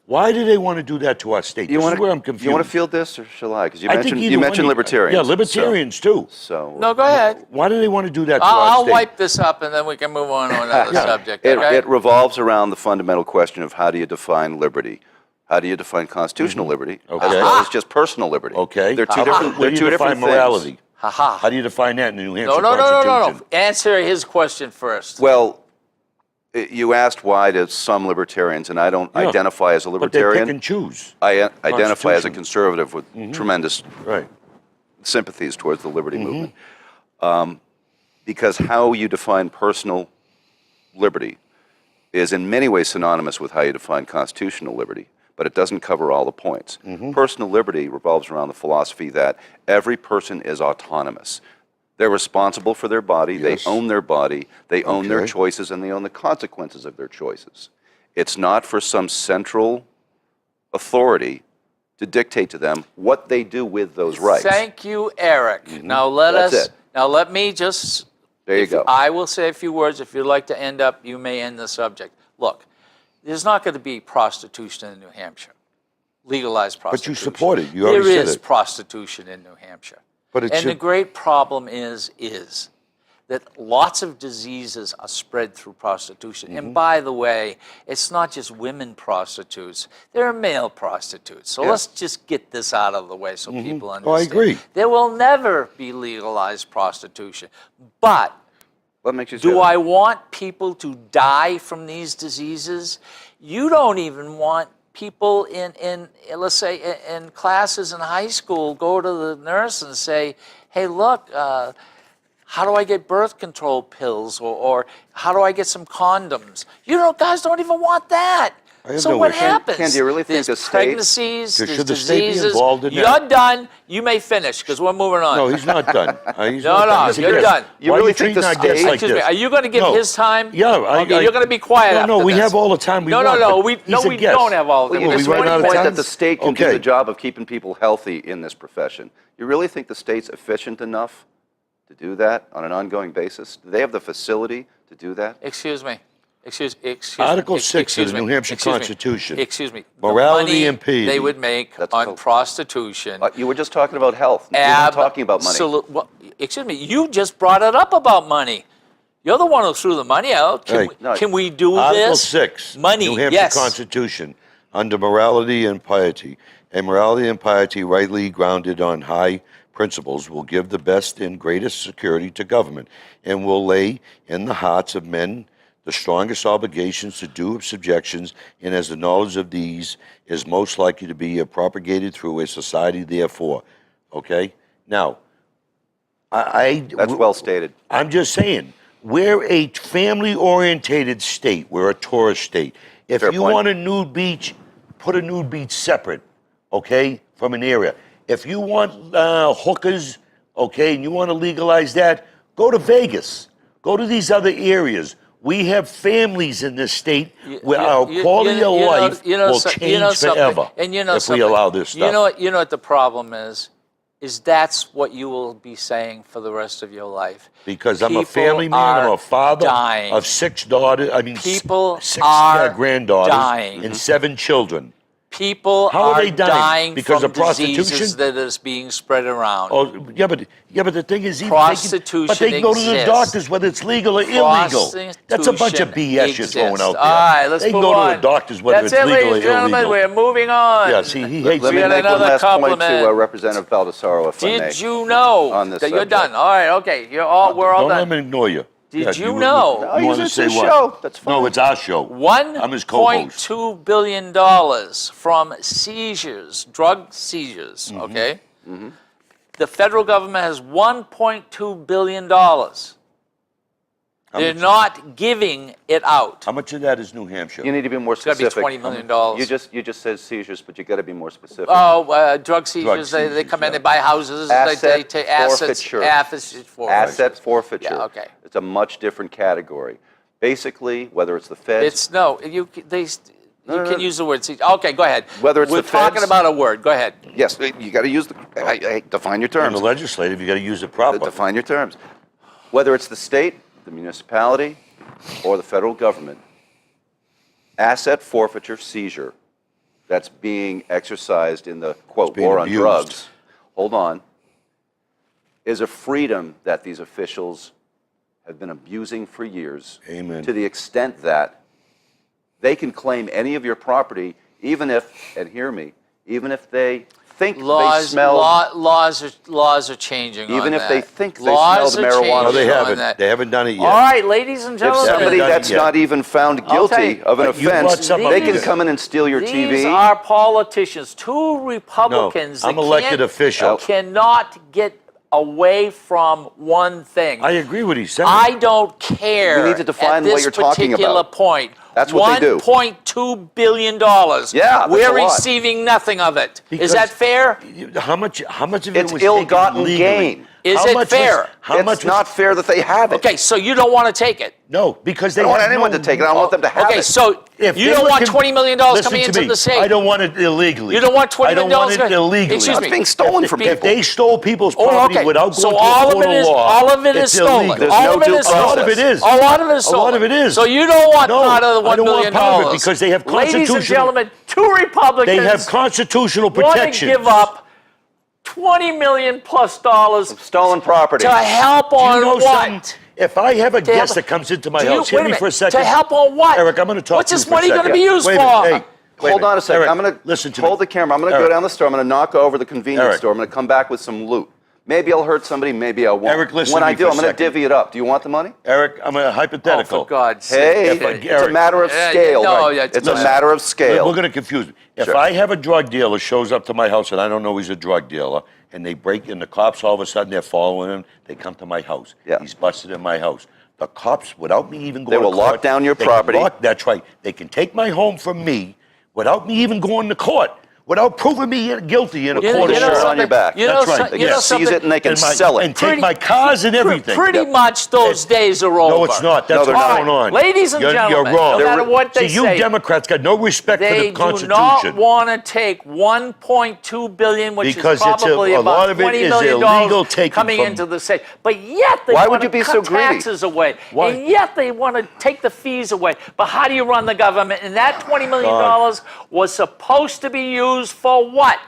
Why do they want to do that to our state? This is where I'm confused. You want to field this, or shall I? Because you I think mentioned, either you one mentioned of libertarians. Yeah, libertarians too. So No, go ahead. Why do they want to do that to our I'll state? wipe this up and then we can move on to another subject. Okay? it revolves around the fundamental question of how do you define liberty? How do you define constitutional liberty as Okay. well as just personal liberty? Okay. They're two How- different. Where They're do two you define different morality? things. Ha-ha. How do you define that in the New Hampshire No, no, no, no, Constitution? no. Answer his question first. Well, you asked why to some libertarians, and I don't Yeah. identify as a But they pick libertarian. and choose. I identify as a Constitution. conservative with tremendous Right. sympathies towards the liberty movement. Because how you define personal liberty is in many ways synonymous with how you define constitutional liberty, but it doesn't cover all the points. Personal liberty revolves around the philosophy that every person is autonomous. They're responsible for their body, Yes. they own their body, they own their Okay. choices, and they own the consequences of their choices. It's not for some central authority to dictate to them what they do with those rights. Thank you, Eric. Now let That's us. it. Now let me just. There you if- go. I will say a few words. If you'd like to end up, you may end the subject. Look, there's not going to be prostitution in New Hampshire. Legalized But you prostitution. support it. You There already said is it. prostitution in New Hampshire. But it and the should- great problem is that lots of diseases are spread through prostitution. Mm-hmm. And by the way, it's not just women prostitutes, there are male prostitutes. So let's just get this out of the way so people Oh, I understand. agree. There will never be legalized prostitution. But What makes you say do that? I want people to die from these diseases? You don't even want people in let's say, in classes in high school go to the nurse and say, hey, look, how do I get birth control pills? Or how do I get some condoms? You know, guys don't even want that. I have So no what way. happens? Ken, do you really think There's the state- pregnancies, Should there's the state be diseases. involved in You're that? done. You may finish because we're moving on. No, he's not done. He's No, not no, done. He's a you're guest. done. You Why really are you think treating the our guests state- like Excuse me, this? are you going to give No. his time? Yeah, Okay, you're going to be quiet after No, we this. have all the time we No, want. no, but we he's a don't guest. have all the Well, you Well, just we made run the out of point time? that the state can do Okay. the job of keeping people healthy in this profession. You really think the state's efficient enough to do that on an ongoing basis? Do they have the facility to do that? Excuse me. Excuse Article me. 6 of Excuse the me. New Hampshire Excuse me. Constitution. Excuse me. The Morality money and piety. they would make That's on called- prostitution. You were just talking about health. You weren't talking about money. Well, excuse me. You just brought it up about money. You're the one who threw the money out. Hey. Can we do Article this? 6, Money, New Hampshire yes. Constitution, under morality and piety. And morality and piety, rightly grounded on high principles, will give the best and greatest security to government, and will lay in the hearts of men the strongest obligations to due subjections, and as the knowledge of these is most likely to be propagated through a society, therefore. Okay? Now, That's well stated. I'm just saying, We're a family-orientated state. We're a tourist state. If Fair you point. want a nude beach, put a nude beach separate, okay, from an area. If you want hookers, okay, and you want to legalize that, go to Vegas. Go to these other areas. We have families in this state where our quality of life will change forever And you know if we something. allow this stuff. You know what the problem is that's what you will be saying for the rest of your life. Because I'm a People family man, I'm are a father dying. of 6 daughters, People six are granddaughters dying. and 7 children. People How are are they dying? Because from of prostitution? diseases that is being spread around. Oh, yeah, but the thing is, Prostitution but they go to the exists. doctors whether it's legal or illegal. That's a bunch of BS you're throwing out there. All right, let's they move can go on. to the doctors whether That's it's it, legal ladies and or gentlemen. illegal. We're moving on. Yeah, see, he hates Let We me got make one another last point compliment. to Representative Baldessaro, if I may. Did you know on this that you're subject. done? All right, okay. We're all Don't let done. him ignore you. Did you know- No, You want to it's say his what? show. That's fine. No, it's our show. I'm his co-host. $1.2 billion from seizures, drug seizures, Mm-hmm. okay? The federal government has $1.2 billion. They're not giving it out. How much of that is New Hampshire? You need to be more gotta be specific. $20 million. You just said seizures, but you got to be more specific. Oh, drug seizures, they seizures, come in, yeah. they buy houses, they Asset take assets, forfeiture. assets forfeiture. Asset forfeiture. Yeah, okay. It's a much different category. Basically, whether it's the feds, It's, no, you can use the word seizure. Okay, go ahead. Whether it's We're the talking feds- about a word, go ahead. yes, you got to use the. Define your In terms. the legislative, you got to use it properly. Define your terms. Whether it's the state, the municipality, or the federal government, asset forfeiture seizure that's being exercised in the quote being war on abused. drugs, hold on, is a freedom that these officials have been abusing for years. Amen. To the extent that they can claim any of your property, even if, and hear me, even if they think they smell. Laws are changing on Even if that. they think they Laws smell the are marijuana. No, they changing on haven't. that. They haven't done it yet. All right, ladies and If gentlemen. somebody done it that's yet. not even found I'll tell guilty you. of an But you brought offense, something they up can here. come in and steal your These TV. are politicians, two Republicans. No, I'm that elected can't- official. Cannot get away from one thing. I agree with you saying. I don't care. You need to define at what this you're talking particular about. point. That's what they do. $1.2 billion. Yeah, that's We're a lot. receiving nothing of it. Is Because- that fair? How much of it It's was ill-gotten taken legally? gain. Is How it much fair? How It's much was, not fair that they have it. Okay, so you don't want to take it. No, because they I don't want have anyone no- to take it. I want them to have Okay, it. so If you they don't were want con- $20 million Listen coming to into me. the state. I don't want it illegally. You don't want $20 I don't million want it going- illegally. Excuse It's me. being stolen from If people. they stole people's Oh, property okay. without So going to a all of court it of is law, all of it is it's stolen. illegal. There's All no of it due is stolen. A lot of it is. A lot of it is A stolen. lot of it is. So you don't want No, part of the I $1 don't want billion. part of it because they have Ladies and constitutional- gentlemen, two Republicans They have constitutional want to protection. give up $20 million plus Stolen property. to help Do on you know what? something? If I have a To help- guest that comes into my Do you- house, wait hear a me for a minute. second. To help on what? Eric, I'm going to talk What's to you this for a money going to second. be used Wait a for? minute. Hey, wait Hold on a second. Eric, I'm going to listen to hold me. the camera. I'm going to go Eric. down the store. I'm going to knock over the convenience Eric. store. I'm going to come back with some loot. Maybe I'll hurt somebody. Maybe I won't. Eric, listen when to I me do, for a I'm going to second. divvy it up. Do you want the money? Eric, I'm a Oh, hypothetical. for God's Hey, sake. If it's a Eric- matter of Yeah, scale. no, Right. yeah, It's a listen. matter of scale. We're going to confuse me. If Sure. I have a drug dealer shows up to my house and I don't know he's a drug dealer, and they break in, the cops all of a sudden they're following him. They come to my house. Yeah. He's busted in my house. The cops, without me even going They will to court, lock down your they can property. that's right. They can take my home from me without me even going to court, without proving me guilty in a You know- court you of know law. Shirt on something? your back. You That's know, right. so- They you can know seize something? it and they can And sell it. And take my cars and everything. Pretty much those days are over. No, it's not. That's No, they're what's not. going on. Ladies and You're gentlemen, wrong. no matter what they See, you say, Democrats got no respect for they the do Constitution. not want to take $1.2 billion, which Because is it's probably a about lot of it $20 is million illegal taken coming from- into the state. But yet they Why would want you to be cut so greedy? taxes away. Why? And yet they want to take the fees away. But how do you run the government? And that $20 million was supposed to be used for what?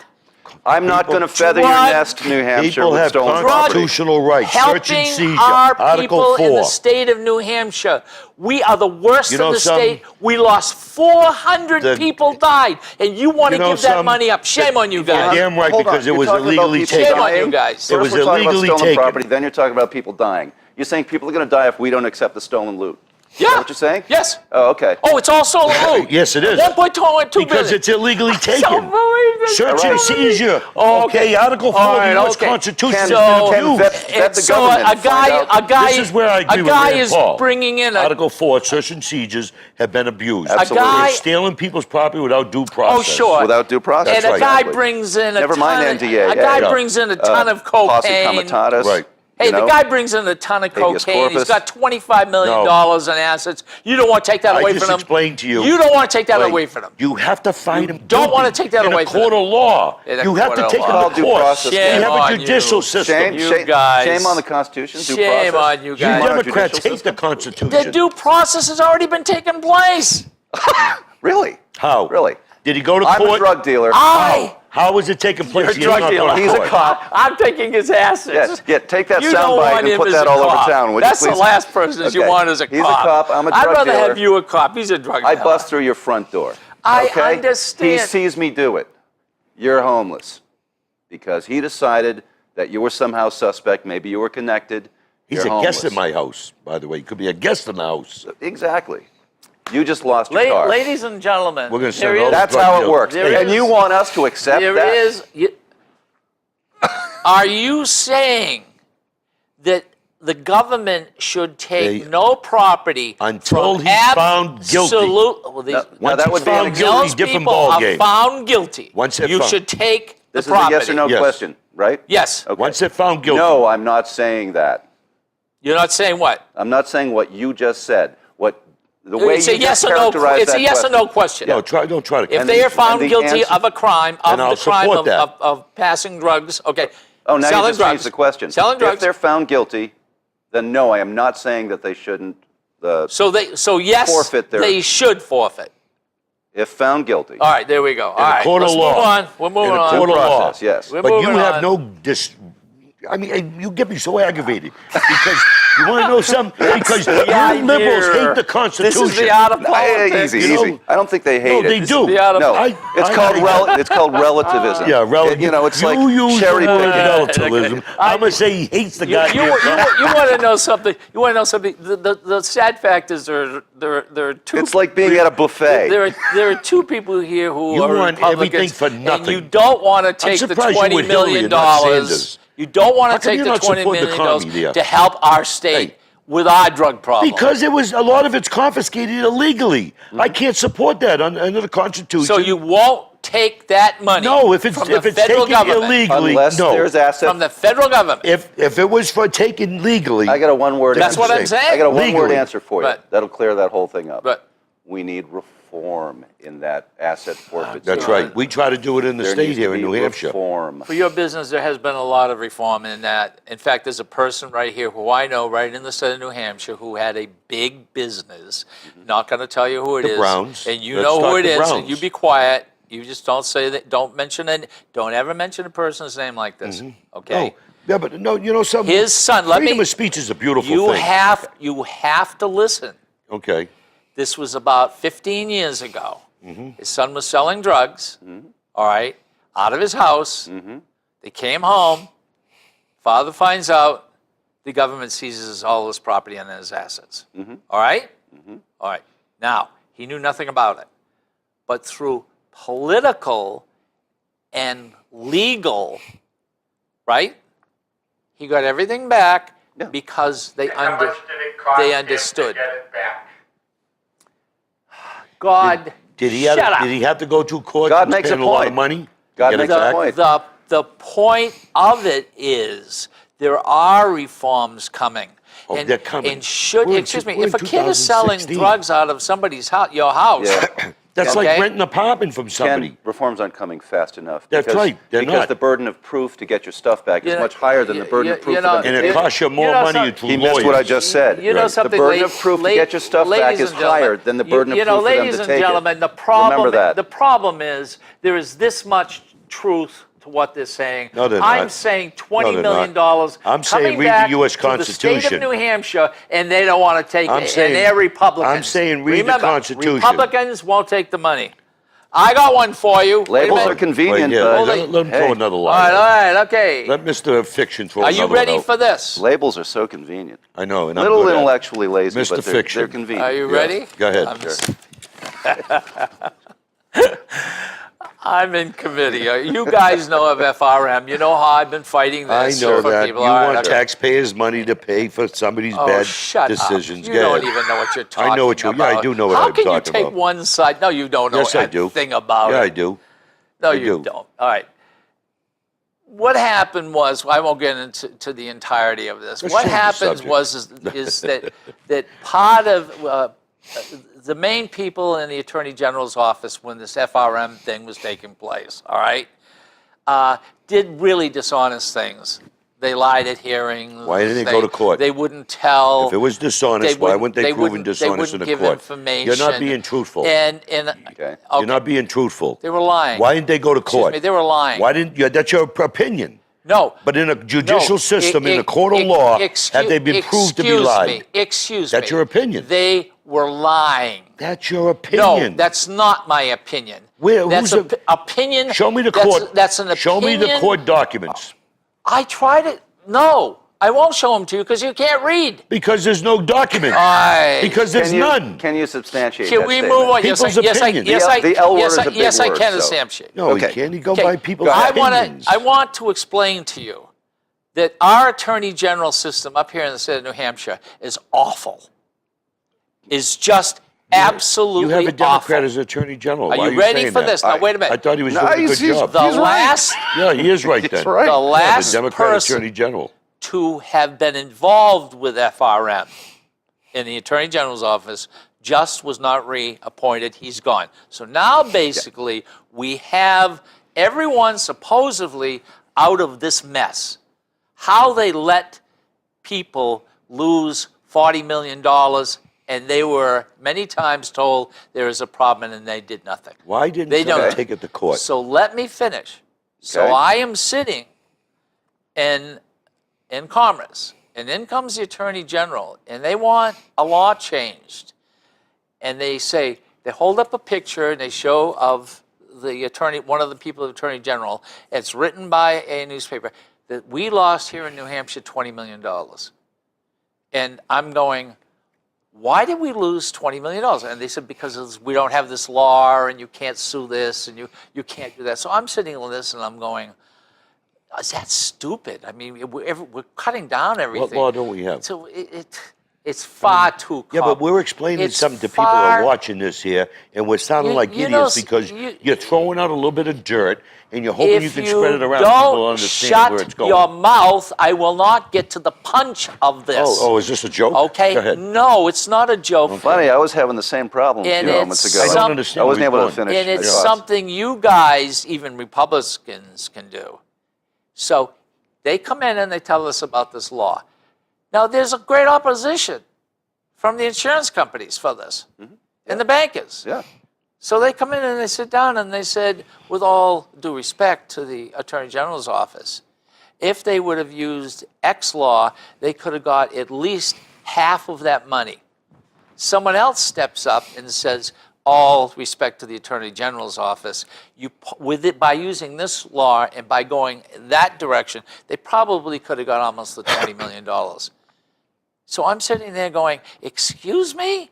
I'm not going to feather your Drug- nest, New Hampshire, People with have stolen property. constitutional rights. Search and Helping seizure. our Article people 4. in the state of New Hampshire. We are the worst You know in the something? state. We lost 400 The- people died, and you want to You know give that something? money up. Shame on you guys. Damn right, Hold on. because it You're was talking about illegally people taken. Shame on you dying. guys. First It was we're talking about illegally stolen taken. property, then you're talking about people dying. You're saying people are going to die if we don't accept the stolen loot. Yeah. Is that what you're saying? Yes. Oh, okay. Oh, it's all solar loot. Yes, it is. 1.2 billion. Because it's illegally taken. Don't believe this. Search All and right. seizure. Oh, Okay, Article 4 All of right, the U.S. okay. Constitution has So- been Ken, abused. vet the So government. a guy, Find out. a guy, This is where I agree a with guy Rand is Paul. bringing in a. Article 4, search and seizures have been abused. Absolutely. guy- They're stealing people's property without due process. Oh, sure. Without due process. And a right. guy Exactly. brings in a Never ton mind of, NDA. a guy Yeah. brings in a ton of Posse cocaine. comitatus. Right. Hey, you the know? guy brings in a ton of Habeas cocaine. He's corpus. got $25 million in assets. You don't want to take that I away just from him. explained to you. You don't want to take that Wait, away from him. You have to find him. don't wanna guilty take that in away a from court of law. In a You have court to of take law. him Call to due court. process. We Shame have on a judicial you. system. Shame, You shame, guys. shame on the Constitution. Due Shame process. on you You guys. on our Democrats judicial hate the system. Constitution. The due process has already been taking place. Really? How? Really? Did he go to I'm court? a drug dealer. How was it taking place? You're a He's drug not dealer. going to He's a court. cop. I'm taking his assets. Yes, yeah, take that You don't soundbite want and him put as that a all over cop. town, would you That's please? the last person you Okay. want as a cop. He's a cop, I'm a I'd drug rather dealer. have you a cop. He's a drug dealer. I bust through your front door. I okay? understand. He sees me do it. You're homeless because he decided that you were somehow suspect. Maybe you were connected. He's You're a guest homeless. in my house, by the way. He could be a guest in the house. Exactly. You just lost your car. Ladies and gentlemen, We're gonna send there all is- the That's drug how it dealer. works. There And is- you want us to accept There that? is. Are you saying that the government should take They- no property Until from he's found guilty. Well, these, No, now Once that he's would be an found example. guilty, those different people ball are game. found guilty. Once they're you found- should take This the is a property. yes or no Yes. question, right? Yes. Okay. Once they're found guilty. No, I'm not saying that. You're not saying what? I'm not saying what you just said. What the way It's you a yes just or no. characterized It's that a yes question. or no question. No, don't try to. If And they the- are found and the guilty answer- of a crime, of And I'll the crime support that. of passing drugs, okay. Oh, now selling you just drugs, changed the question. Selling If drugs. they're found guilty, then no, I am not saying that they shouldn't. So yes, forfeit their- they should forfeit. If found guilty, All right, there we go. All right, court of let's law. move on. We're moving In a on. court of law. process, yes. We're But you moving have on. no I mean, you get me so aggravated because you want to know something? Because you liberals hate the Constitution. This is the art of politics. easy, You know- easy. I don't think they hate No, it. they do. the art of- No, I- it's I- called I- it's called relativism. Yeah, relative. You know, it's you like use cherry the word picking. relativism. I'm gonna say he hates the You, guy. you want to know something? You want to know something? The sad fact is there are two. It's like being at a buffet. There are two people here who You are want everything Republicans, for and nothing. you don't want to take the surprised you $20 with Hillary million and not Sanders. You don't want How to come take you're the not $20 supporting the million economy there? to help our state Hey. with our drug problem. Because it was a lot of it's confiscated illegally. I can't support that under the Constitution. so you won't take that money. no, if it's from the taken federal government, illegally, Unless no. there's assets. from the federal government. If it was for taken legally, I got a one-word That's answer. what I'm saying. I got a one-word Legally. answer for you. Right. That'll clear that whole thing up. But We need reform in that asset forfeiture. that's right. We try to do it in the There state needs to here in be New Hampshire. Reform. for your business, there has been a lot of reform in that. In fact, there's a person right here who I know right in the state of New Hampshire who had a big business. Not going to tell you who it is. The Browns. And you Let's know who talk it the is. Browns. And you be quiet. You just don't say that. Don't mention it. Don't ever mention a person's name like this. Okay. Oh, yeah, but no, you know something? His son. Let Freedom me. of speech is a beautiful You thing. have to listen. Okay. This was about 15 years ago. Mm-hmm. His son was selling drugs, all right, out of his house. They came home. Father finds out. The government seizes all his property and his assets. All right? All right. Now, he knew nothing about it. But through political and legal, right, he got everything back Yeah. because they How much did it cost they him understood. to get it back? God, Did he shut up. have to go to court? God and makes spend a a lot point. of money. to God get it makes a back? point. The point of it is there are reforms coming. Oh, and, they're coming. And should, We're in excuse me, we're if a in kid is selling 2016. drugs out of somebody's house, your house, Yeah. That's Okay. like renting an apartment from somebody. Ken, reforms aren't coming fast enough. That's because, right, they're because not. the burden of proof to get your stuff back is You know, much higher than the burden of proof you for them know, to and take it it. costs you more know money some- to He lawyers. missed what I just said. You know Right. something. The burden of proof to la- get your stuff back ladies is and gentlemen, higher than the burden of you know, proof for them ladies to and take it. gentlemen, the problem. Remember that. The problem is there is this much truth to what they're saying. No, they're I'm not. saying No, $20 they're million not. I'm saying coming read the back US to the state Constitution. of New Hampshire, and they don't want to take I'm it. saying- and they're Republicans. I'm saying read the Remember, Constitution. Republicans won't take the money. I got one for you. Wait a Labels minute. are convenient, Right, yeah, but let him throw another All line. right, okay. Let Mr. Fiction throw Are another you ready one out. for this? labels are so convenient. I know, and A I'm little good at it. intellectually lazy, Mr. but Fiction. they're convenient. Are you Yeah, ready? go ahead. I'm in committee. You guys know of FRM. You know how I've been fighting I this know for that. people. You All right, want okay. taxpayers' money to pay for somebody's Oh, bad shut decisions. up. You Go don't ahead. even know what you're talking about. I know what you. Yeah, I do know what How I'm can you talking take about. one side? No, you don't know Yes, I do. anything about Yeah, it. I do. No, I you do. don't. All right. What happened was, I won't get into the entirety of this. Let's What change the happens subject. is that part of the main people in the Attorney General's office when this FRM thing was taking place, all right, did really dishonest things. They lied at hearings. Why didn't they go to court? They wouldn't tell. If it was dishonest, why wouldn't they prove dishonest in the give court? information. You're not being truthful. Okay. You're not being truthful. They were lying. Why didn't they go to Excuse court? me, they were lying. Why didn't you? That's your opinion. No. But in a judicial No, system, in e- a court of e- law, excu- have they been proved to be excuse lied? me, excuse That's me. your opinion. They were lying. That's your No, opinion. that's not my opinion. Where- That's who's an opinion. Show me the that's- court. That's an opinion. Show me the court documents. I tried it. No, I won't show them to you because you can't read. Because there's no document. Because there's none. Can you substantiate Can that we statement? move on? Yes, People's yes, opinion. yes, I, The L word yes, is I, a big yes, I word, can so- substantiate. No, Okay. he can't. He go Okay, by people's I opinions. want to explain to you that our Attorney General system up here in the state of New Hampshire is awful. Is just absolutely You have a Democrat awful. as Attorney General. Are Why you ready saying for that? this? Now, wait a minute. I thought he was No, doing a he's- good he's- job. the he's right. last, Yeah, he is right then. right. the Yeah, last the Democrat person Attorney General. to have been involved with FRM in the Attorney General's office just was not reappointed. He's gone. So now basically we have everyone supposedly out of this mess. How they let people lose $40 million and they were many times told there is a problem and they did nothing. Why didn't They somebody don't. take it to court? So let me finish. So Okay. I am sitting in Commerce, and in comes the Attorney General, and they want a law changed. And they say, they hold up a picture and they show of the attorney, one of the people, the Attorney General. It's written by a newspaper that we lost here in New Hampshire $20 million. And I'm going, why did we lose $20 million? And they said, because we don't have this law and you can't sue this and you can't do that. So I'm sitting on this and I'm going, is that stupid? I mean, we're cutting down everything. What law don't we have? So it's far too Yeah, but we're explaining it's something to people that are far- watching this here, and we're sounding You- like you know, idiots because you- you're throwing out a little bit of dirt, and you're hoping you If can you spread it around so people will don't understand where it's shut going. your mouth, I will not get to the punch of this. Oh, is this a joke? Okay? Go ahead. No, it's not a joke. Funny, I was having the same problem a And few moments it's ago. I don't understand I wasn't where able you're to going. finish. And it's my thoughts. something you guys, even Republicans, can do. So they come in and they tell us about this law. Now, there's a great opposition from the insurance companies for this and the bankers. Yeah. So they come in and they sit down and they said, with all due respect to the Attorney General's office, if they would have used X law, they could have got at least half of that money. Someone else steps up and says, all respect to the Attorney General's office, by using this law and by going that direction, they probably could have got almost the $20 million. So I'm sitting there going, excuse me?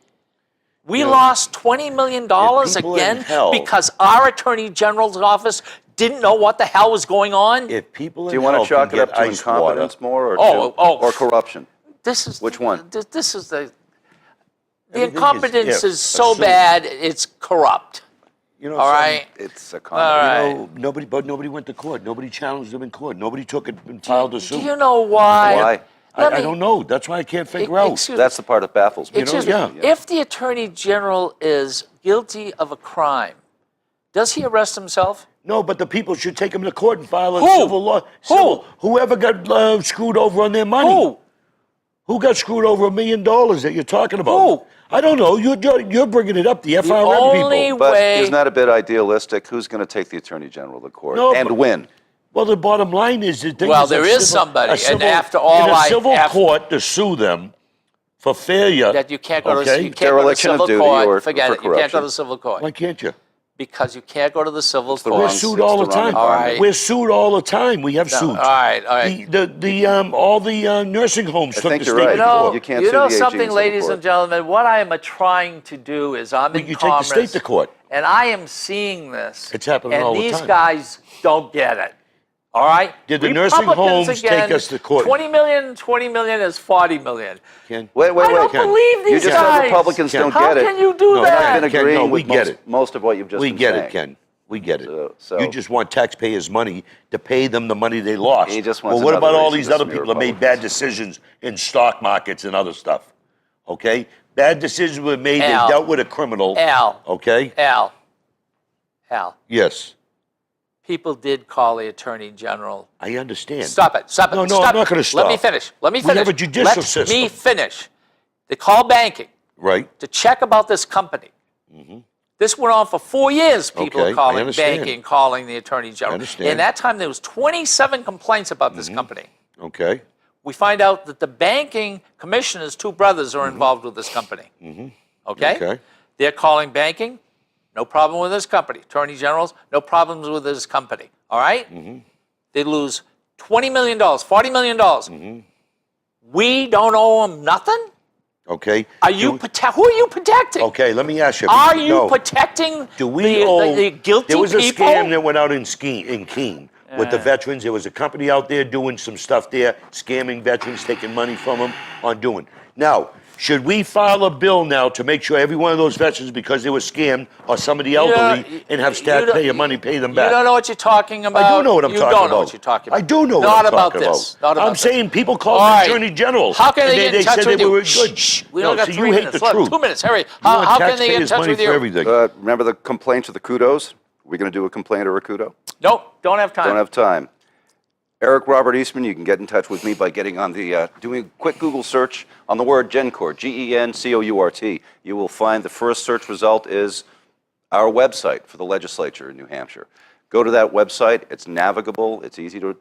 We lost $20 million people in again hell- because our Attorney General's office didn't know what the hell was going on? If people Do you in want hell to chalk can it up get to ice water, incompetence more, or Oh. corruption? This is Which one? This is the Everything is incompetence if, is so assume. bad it's corrupt. you know, All something- right. It's a All comedy. right. Nobody went to court. Nobody challenged them in court. Nobody took it and filed a Do suit. you know why? Why? Let I me- don't know. That's why I can't figure out. Excuse That's the part that baffles me. Excuse yeah. me. If the Attorney General is guilty of a crime, does he arrest himself? No, but the people should take them to court and file a Who? civil law. Whoever got screwed over on their money. Who? Who got screwed over $1 million that you're talking about? Who? I don't know. You're bringing it up. The FRM only people. But way- isn't that a bit idealistic? Who's going to take the Attorney General to court No, and but- win? Well, the bottom line is that Well, there is somebody, and after all, in a civil after- court to sue them for failure. That you can't go to okay? you can't go to Dereliction of civil duty court. or Forget for it. You can't go corruption. to civil court Why can't you? because you can't go to the civil the court. We're wrong- sued it's all the the wrong time. All right. We're sued all the time. We have No, suits. all right, all right. All the nursing homes took think the you're state right. to You know, court. You can't you sue know the AG in something, civil ladies court. and gentlemen? What I am trying to do is I'm in You take the state Congress, to court. and I am seeing this. It's happening and all the these time. guys don't get it. All right? Did the nursing Republicans homes again, take us to court? 20 million is 40 million. Ken? Wait. I don't Ken. believe You these just guys. said Republicans Ken. don't How get it. can you do No, that? I've been Ken, agreeing no, we with get it. most of what you've just We been get saying. it, Ken. We get it. So- You just want taxpayers' money to pay them the money they lost. He just wants well, what another about all reason these to other smear people that made Republicans. bad decisions in stock markets and other stuff? Okay? Bad decisions were made. Al. They dealt with a criminal. Al. Okay? Al. Yes. People did call the Attorney General. I understand. Stop it. Stop it. No, no, stop I'm not it. gonna Let me stop. finish. Let me We finish. have a judicial Let system. me finish. They call banking Right? to check about this company. This went on for 4 years. People Okay, are I calling understand. banking, calling the Attorney General. understand. In that time, there was 27 complaints about this company. Okay. We find out that the banking commissioner's two brothers are involved with this company. Okay? Okay. They're calling banking, no problem with this company. Attorney Generals, no problems with this company. All right? They lose $20 million, $40 million. We don't owe them nothing? Okay. Who are you protecting? Okay, let me ask you. Are you No. protecting Do we the, owe? the guilty there was a people? scam that went out in Keene with the veterans. There was a company out there doing some stuff there, scamming veterans, taking money from them on doing. Now, should we file a bill now to make sure every one of those veterans, because they were scammed, or some of the elderly, and have staff pay your money, pay them back? You don't know what you're talking about. I do know what I'm talking about. You don't know what you're talking about. I do know Not what I'm about talking this. about. Not about I'm this. saying people call All the right. attorney general. How can and they get in touch said with they you? were good. Shh, we No, don't got so 3 you hate minutes the left. truth. 2 minutes. Hurry. You How want can they get in taxpayers' touch money with for you? everything. Remember the complaints of the kudos? We're going to do a complaint or a kudo? Nope, don't have time. Don't have time. Eric Robert Eastman, you can get in touch with me by getting on the, doing a quick Google search on the word GenCourt, GenCourt. You will find the first search result is our website for the legislature in New Hampshire. Go to that website. It's navigable. It's easy to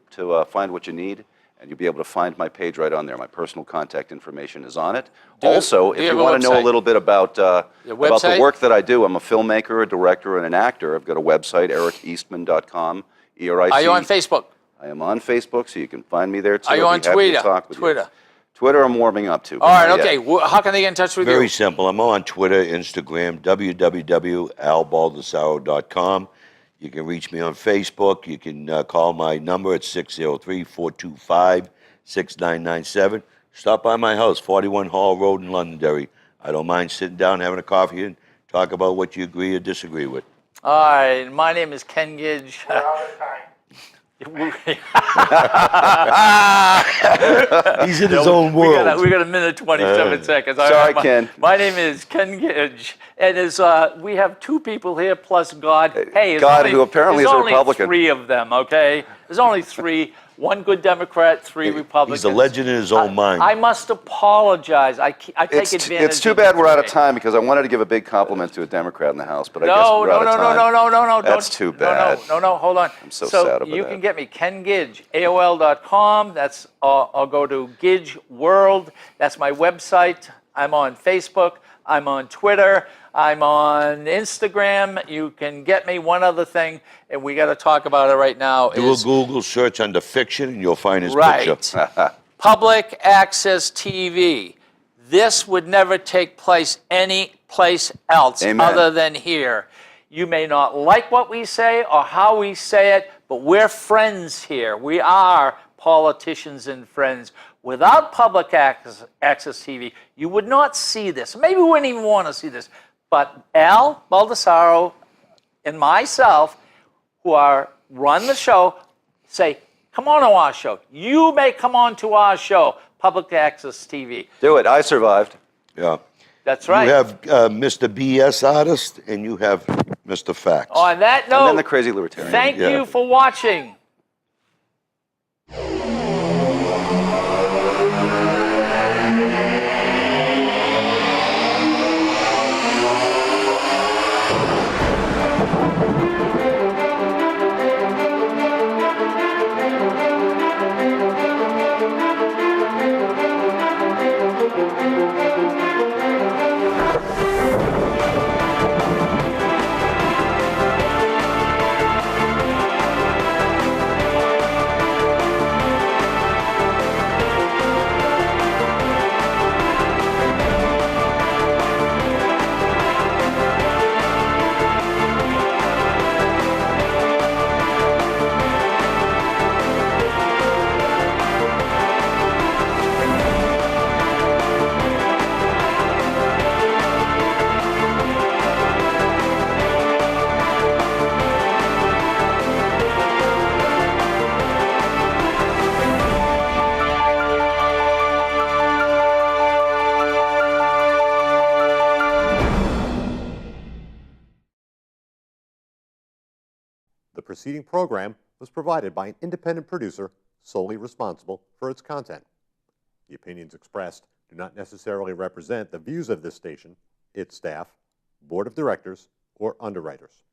find what you need, and you'll be able to find my page right on there. My personal contact information is on it. Also, do if you you have a want to know a website? little bit about the website? work that I do, I'm a filmmaker, a director, and an actor. I've got a website, ericeastman.com, ERIC. Are you on Facebook? I am on Facebook, so you can find me there too. Are you I'd on be happy to Twitter? talk with you. Twitter. Twitter, I'm warming up to. All right, okay. How can they get in touch with Very you? simple. I'm on Twitter, Instagram, www.albaldessaro.com. You can reach me on Facebook. You can call my number at 603-425-6997. Stop by my house, 41 Hall Road in Londonderry. I don't mind sitting down, having a coffee, and talk about what you agree or disagree with. All right, my name is Ken Gidge. We're out of time. He's in his own world. We got a minute 27 seconds. All Sorry, right, Ken. My name is Ken Gidge, and we have two people here plus God. Hey, God, who apparently is a Republican. There's only 3 of them. Okay, there's only 3. 1 good Democrat, 3 Republicans. He's a legend in his own mind. I must apologize. I take advantage. It's too bad we're out of time because I wanted to give a big compliment to a Democrat in the House, but I guess No, we're no, out no, of no, time. no, no, no, no. That's don't- too bad. No, hold on. I'm so sad about you that. can get me, Ken Gidge, AOL.com. That's, I'll go to Gidge World. That's my website. I'm on Facebook. I'm on Twitter. I'm on Instagram. You can get me. One other thing, and we got to talk about it right now. Do a is Google search under fiction, and you'll find his right. picture. Public access TV. This would never take place any place else Amen. other than here. You may not like what we say or how we say it, but we're friends here. We are politicians and friends. Without public access TV, you would not see this. Maybe we wouldn't even want to see this. But Al Baldessaro and myself, who run the show, say, come on to our show. You may come on to our show, Public Access TV. Do it. I survived. Yeah. That's right. You have Mr. BS Artist, and you have Mr. Facts. On that note, And then the crazy libertarian. thank Yeah. you for watching. The preceding program was provided by an independent producer solely responsible for its content. The opinions expressed do not necessarily represent the views of this station, its staff, board of directors, or underwriters.